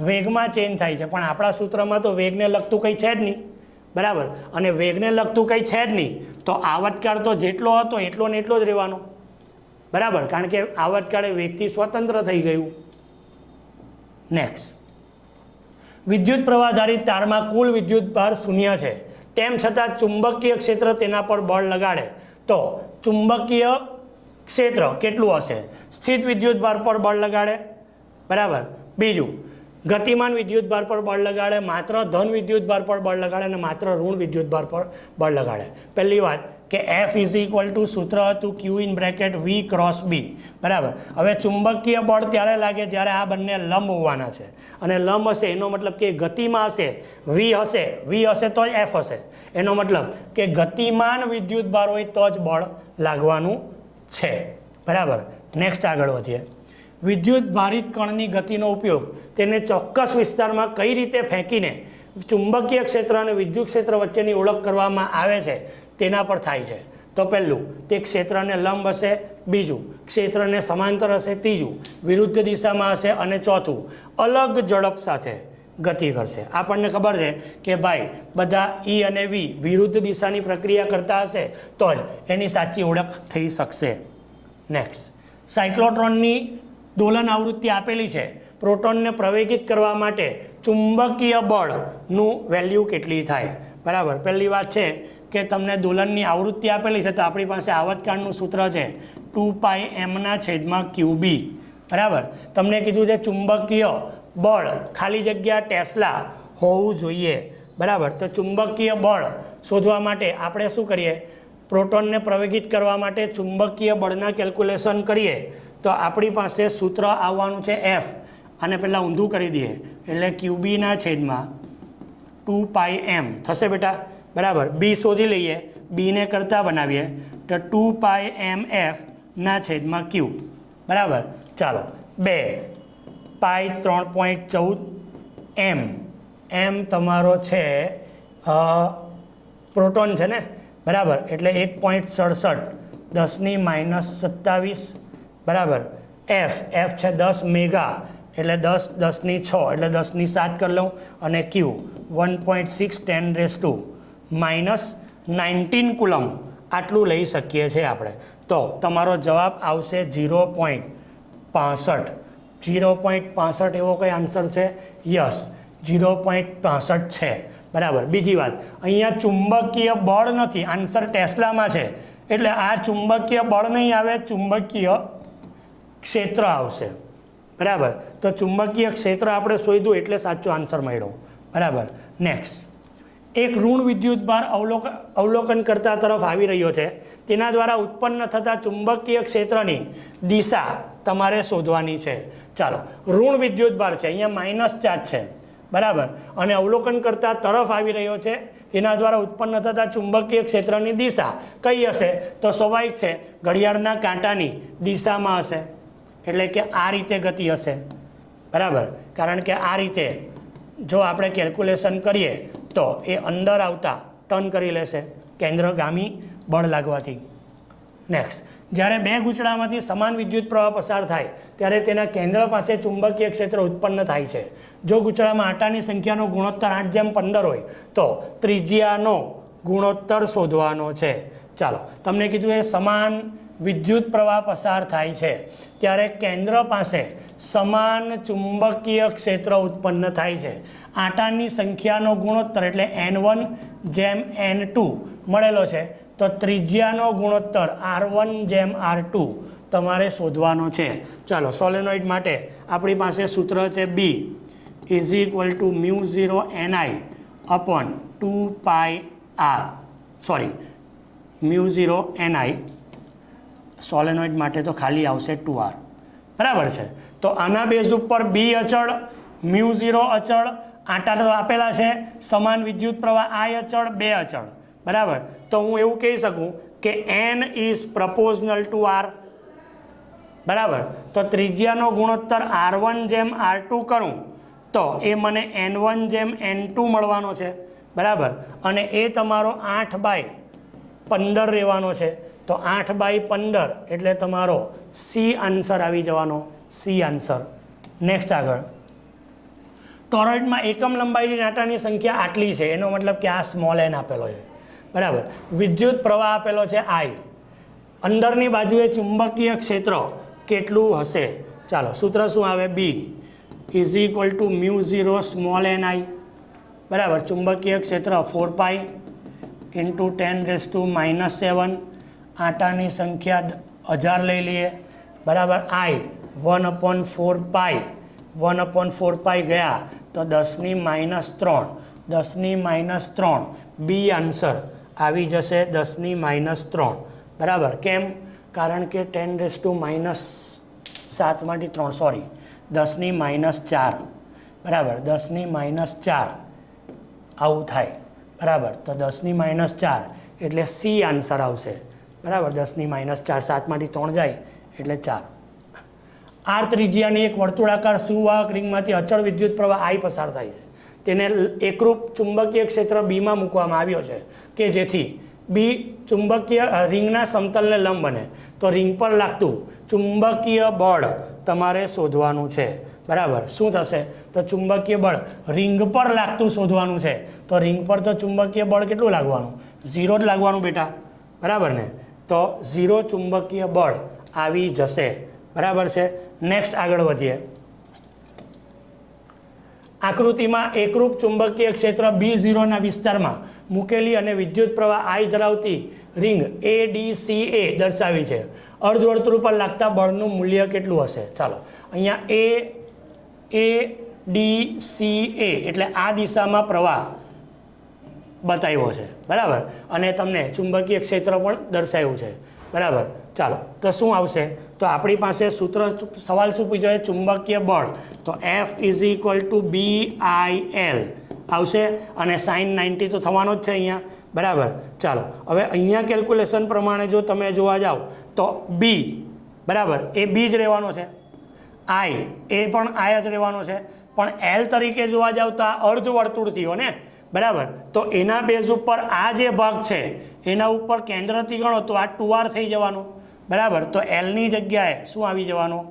વેગમાં ચેન્જ થાય છે, પણ આપણા સૂત્રમાં તો વેગને લગતું કંઈ છે જ નહીં, બરાબર. અને વેગને લગતું કંઈ છે જ નહીં તો આવર્તકાળ તો જેટલો હતો એટલો ને એટલો જ રહેવાનો, બરાબર. કારણ કે આવર્તકાળ વેગથી સ્વતંત્ર થઈ ગયું. નેક્સ્ટ, વિદ્યુત પ્રવાહધારિત તારમાં કુલ વિદ્યુત ભાર 0 છે, તેમ છતાં ચુંબકીય ક્ષેત્ર તેના પર બળ લગાડે તો ચુંબકીય ક્ષેત્ર કેટલું હશે? સ્થિત વિદ્યુત ભાર પર બળ લગાડે, બરાબર. બીજું, ગતિમાન વિદ્યુત ભાર પર બળ લગાડે, માત્ર ધન વિદ્યુત ભાર પર બળ લગાડે અને માત્ર ઋણ વિદ્યુત ભાર પર બળ લગાડે. પહેલી વાત કે એફ ઇઝ ઇક્વલ ટુ સૂત્ર હતું Q in bracket V cross B, બરાબર. હવે ચુંબકીય બળ ત્યારે લાગે જ્યારે આ બંને લંબ હોવાના છે, અને લંબ હશે એનો મતલબ કે ગતિમાં હશે, વી હશે તો જ એફ હશે. એનો મતલબ કે ગતિમાન વિદ્યુત ભાર હોય તો જ બળ લાગવાનું છે, બરાબર. નેક્સ્ટ આગળ વધીએ. વિદ્યુત ભારિત કણની ગતિનો ઉપયોગ તેને ચોક્કસ વિસ્તારમાં કઈ રીતે ફેંકીને ચુંબકીય ક્ષેત્ર અને વિદ્યુત ક્ષેત્ર વચ્ચેની ઓળખ કરવામાં આવે છે તેના પર થાય છે. તો પહેલું તે ક્ષેત્રને લંબ હશે, બીજું ક્ષેત્રને સમાંતર હશે, ત્રીજું વિરુદ્ધ દિશામાં હશે, અને ચોથું અલગ ઝડપ સાથે ગતિ કરશે. આપણને ખબર છે કે ભાઈ બધા ઈ અને વી વિરુદ્ધ દિશાની પ્રક્રિયા કરતા હશે તો જ એની સાચી ઓળખ થઈ શકશે. નેક્સ્ટ, સાયક્લોટ્રોનની દોલન આવૃત્તિ આપેલી છે. પ્રોટોનને પ્રવેગિત કરવા માટે ચુંબકીય બળનું વેલ્યુ કેટલી થાય, બરાબર. પહેલી વાત છે કે તમને દોલનની આવૃત્તિ આપેલી છે, તો આપણી પાસે આવર્તકાળનું સૂત્ર છે 2πm/QB, બરાબર. તમને કીધું છે ચુંબકીય બળ ખાલી જગ્યા ટેસ્લા હોવું જોઈએ, બરાબર. તો ચુંબકીય બળ શોધવા માટે આપણે શું કરીએ? પ્રોટોનને પ્રવેગિત કરવા માટે ચુંબકીય બળના કેલ્ક્યુલેશન કરીએ તો આપણી પાસે સૂત્ર આવવાનું છે એફ, અને પહેલાં ઊંધું કરી દઈએ એટલે QB/2πm થશે બેટા, બરાબર. બી શોધી લઈએ, બીને કરતા બનાવીએ તો 2πmf/Q, બરાબર. ચાલો 2π3.14 એમ તમારો છે પ્રોટોન છે ને, બરાબર. એટલે 1.67 10⁻27, બરાબર. એફ છે 10 મેગા એટલે 10⁻6 એટલે 10⁻7 કરી લઉં, અને ક્યુ 1.6 10⁻⁻19 કુલમ આટલું લઈ શકીએ છીએ આપણે. તો તમારો જવાબ આવશે 0.65. 0.65 એવો કઈ આન્સર છે? યસ, 0.65 છે, બરાબર. બીજી વાત, અહીંયા ચુંબકીય બળ નથી, આન્સર ટેસ્લામાં છે, એટલે આ ચુંબકીય બળ નહીં આવે, ચુંબકીય ક્ષેત્ર આવશે, બરાબર. તો ચુંબકીય ક્ષેત્ર આપણે શોધ્યું એટલે સાચો આન્સર મળ્યો, બરાબર. નેક્સ્ટ, એક ઋણ વિદ્યુત ભાર અવલોકન કરતા તરફ આવી રહ્યો છે. તેના દ્વારા ઉત્પન્ન થતા ચુંબકીય ક્ષેત્રની દિશા તમારે શોધવાની છે. ચાલો, ઋણ વિદ્યુત ભાર છે, અહીંયા માઇનસ ચાર્જ છે, બરાબર. અને અવલોકન કરતા તરફ આવી રહ્યો છે, તેના દ્વારા ઉત્પન્ન થતા ચુંબકીય ક્ષેત્રની દિશા કઈ હશે? તો સ્વાભાવિક છે ઘડિયાળના કાંટાની દિશામાં હશે, એટલે કે આ રીતે ગતિ હશે, બરાબર. કારણ કે આ રીતે જો આપણે કેલ્ક્યુલેશન કરીએ તો એ અંદર આવતા ટર્ન કરી લેશે કેન્દ્રગામી બળ લાગવાથી. નેક્સ્ટ, જ્યારે બે ગૂંચળામાંથી સમાન વિદ્યુત પ્રવાહ પસાર થાય ત્યારે તેના કેન્દ્ર પાસે ચુંબકીય ક્ષેત્ર ઉત્પન્ન થાય છે. જો ગૂંચળામાં આંટાની સંખ્યાનો ગુણોત્તર 8:15 હોય તો ત્રિજ્યાનો ગુણોત્તર શોધવાનો છે. ચાલો, તમને કીધું એ સમાન વિદ્યુત પ્રવાહ પસાર થાય છે ત્યારે કેન્દ્ર પાસે સમાન ચુંબકીય ક્ષેત્ર ઉત્પન્ન થાય છે. આંટાની સંખ્યાનો ગુણોત્તર એટલે N1/N2 મળેલો છે, તો ત્રિજ્યાનો ગુણોત્તર R1/R2 તમારે શોધવાનો છે. ચાલો, સોલેનોઇડ માટે આપણી પાસે સૂત્ર છે B = μ0ni. સોલેનોઇડ માટે તો ખાલી આવશે 2R, બરાબર છે. તો આના બેઝ ઉપર B અચળ, μ0 અચળ, આંટા તો આપેલા છે, સમાન વિદ્યુત પ્રવાહ I અચળ, 2 અચળ, બરાબર. તો હું એવું કહી શકું કે N ઇઝ પ્રપોઝનલ ટુ R, બરાબર. તો ત્રિજ્યાનો ગુણોત્તર R1/R2 કરું તો એ મને N1/N2 મળવાનો છે, બરાબર. અને એ તમારો 8/15 રહેવાનો છે. તો 8/15 એટલે તમારો સી આન્સર આવી જવાનો, સી આન્સર. નેક્સ્ટ આગળ, ટોરોઇડમાં એકમ લંબાઈની આંટાની સંખ્યા આટલી છે, એનો મતલબ કે આ સ્મોલ n આપેલો છે, બરાબર. વિદ્યુત પ્રવાહ આપેલો છે I, અંદરની બાજુએ ચુંબકીય ક્ષેત્ર કેટલું હશે? ચાલો, સૂત્ર શું આવે? B = μ0 ni, બરાબર. ચુંબકીય ક્ષેત્ર 4π × 10⁻⁻7, આંટાની સંખ્યા 1000 લઈ લઈએ, બરાબર. I 1/4π ગયા તો 10⁻3 બી આન્સર આવી જશે 10⁻³ બરાબર. કેમ? કારણ કે 10⁻⁷ માંથી 3 સોરી 10⁻⁴ બરાબર. 10⁻⁴ આવું થાય બરાબર. તો 10⁻⁴ એટલે સી આન્સર આવશે બરાબર. 10⁻⁴ 7 માંથી 3 જાય એટલે 4. આર ત્રિજ્યાની એક વર્તુળાકાર સુવાહક રિંગમાંથી અચળ વિદ્યુત પ્રવાહ I પસાર થાય છે. તેને એકરૂપ ચુંબકીય ક્ષેત્ર બીમાં મૂકવામાં આવ્યો છે કે જેથી બી ચુંબકીય રિંગના સમતલને લંબ બને. તો રિંગ પર લાગતું ચુંબકીય બળ તમારે શોધવાનું છે બરાબર. શું થશે? તો ચુંબકીય બળ રિંગ પર લાગતું શોધવાનું છે. તો રિંગ પર તો ચુંબકીય બળ કેટલું લાગવાનું? 0 જ લાગવાનું બેટા બરાબર ને. તો 0 ચુંબકીય બળ આવી જશે બરાબર છે. નેક્સ્ટ આગળ વધીએ. આકૃતિમાં એકરૂપ ચુંબકીય ક્ષેત્ર B0ના વિસ્તારમાં મૂકેલી અને વિદ્યુત પ્રવાહ I ધરાવતી રિંગ ADCA દર્શાવી છે. અર્ધવર્તુળ પર લાગતા બળનું મૂલ્ય કેટલું હશે? ચાલો અહીંયા ADCA એટલે આ દિશામાં પ્રવાહ બતાવ્યો છે બરાબર. અને તમને ચુંબકીય ક્ષેત્ર પણ દર્શાવ્યું છે બરાબર. ચાલો તો શું આવશે? તો આપણી પાસે સૂત્ર સવાલ શું પૂછ્યો છે? ચુંબકીય બળ. તો F = BIL આવશે અને sin 90 તો થવાનો જ છે અહીંયા બરાબર. ચાલો હવે અહીંયા કેલ્ક્યુલેશન પ્રમાણે જો તમે જોવા જાઓ તો B બરાબર એ B જ રહેવાનો છે. I એ પણ I જ રહેવાનો છે. પણ L તરીકે જોવા જાવ તો આ અર્ધવર્તુળ થયો ને બરાબર. તો એના બેઝ ઉપર આ જે ભાગ છે એના ઉપર કેન્દ્રથી ગણો તો આ 2R થઈ જવાનું બરાબર. તો Lની જગ્યાએ શું આવી જવાનું?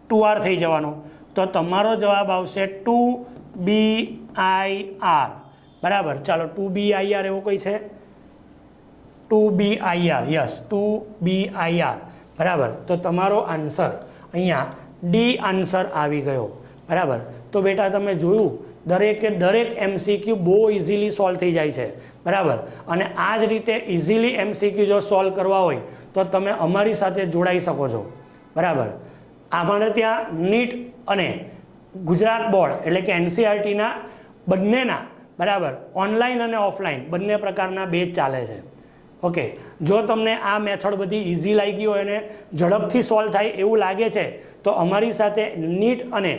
2R થઈ જવાનું. તો તમારો જવાબ આવશે 2BIR બરાબર. ચાલો 2BIR એવો કોઈ છે? 2BIR યસ 2BIR બરાબર. તો તમારો આન્સર અહીંયા ડી આન્સર આવી ગયો બરાબર. તો બેટા તમે જોયું દરેક MCQ બહુ ઇઝીલી સોલ્વ થઈ જાય છે બરાબર. અને આ જ રીતે ઇઝીલી MCQ જો સોલ્વ કરવા હોય તો તમે અમારી સાથે જોડાઈ શકો છો બરાબર. અમારે ત્યાં નીટ અને ગુજરાત બોર્ડ એટલે કે NCERTના બંનેના બરાબર ઓનલાઈન અને ઓફલાઈન બંને પ્રકારના બેચ ચાલે છે. ઓકે, જો તમને આ મેથડ બધી ઇઝી લાગી હોય અને ઝડપથી સોલ્વ થાય એવું લાગે છે તો અમારી સાથે નીટ અને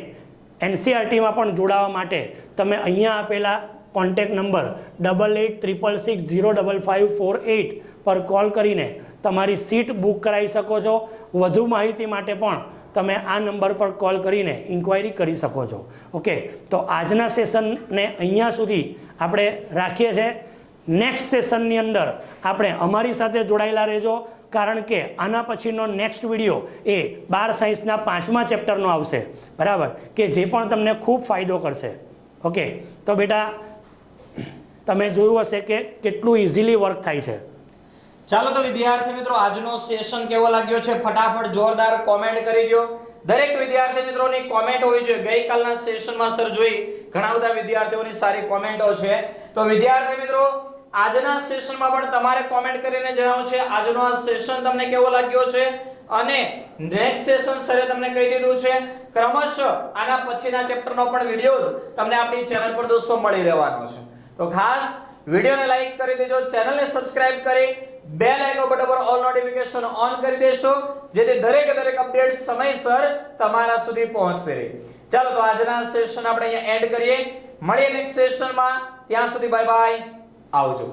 NCERTમાં પણ જોડાવા માટે તમે અહીંયા આપેલા કોન્ટેક્ટ નંબર 8866605548 પર કોલ કરીને તમારી સીટ બુક કરાવી શકો છો. વધુ માહિતી માટે પણ તમે આ નંબર પર કોલ કરીને ઇન્ક્વાયરી કરી શકો છો. ઓકે, તો આજના સેશનને અહીંયા સુધી આપણે રાખીએ છીએ. નેક્સ્ટ સેશનની અંદર આપણે અમારી સાથે જોડાયેલા રહેજો કારણ કે આના પછીનો નેક્સ્ટ વિડીયો એ 12 સાયન્સના 5મા ચેપ્ટરનો આવશે બરાબર કે જે પણ તમને ખૂબ ફાયદો કરશે. ઓકે, તો બેટા તમે જોયું હશે કે કેટલું ઇઝીલી વર્ક થાય છે. ચાલો તો વિદ્યાર્થી મિત્રો આજનો સેશન કેવો લાગ્યો છે ફટાફટ જોરદાર કોમેન્ટ કરી દો. દરેક વિદ્યાર્થી મિત્રોની કોમેન્ટ હોવી જોઈએ. ગઈકાલના સેશનમાં સર જોઈ ઘણા બધા વિદ્યાર્થીઓની સારી કોમેન્ટો છે. તો વિદ્યાર્થી મિત્રો આજના સેશનમાં પણ તમારે કોમેન્ટ કરીને જણાવવું છે આજનો આ સેશન તમને કેવો લાગ્યો છે અને નેક્સ્ટ સેશન સરે તમને કહી દીધું છે ક્રમશઃ આના પછીના ચેપ્ટરનો પણ વિડિયોઝ તમને આપણી ચેનલ પર દોસ્તો મળી રહેવાનો છે. તો ખાસ વિડિયોને લાઈક કરી દેજો, ચેનલને સબસ્ક્રાઇબ કરી બેલ આઇકન બટન પર ઓલ નોટિફિકેશન ઓન કરી દેશો જેથી દરેક અપડેટ સમયસર તમારા સુધી પહોંચતી રહે. ચાલો તો આજના સેશન આપણે અહીંયા એન્ડ કરીએ. મળીએ નેક્સ્ટ સેશનમાં. ત્યાં સુધી બાય બાય, આવજો.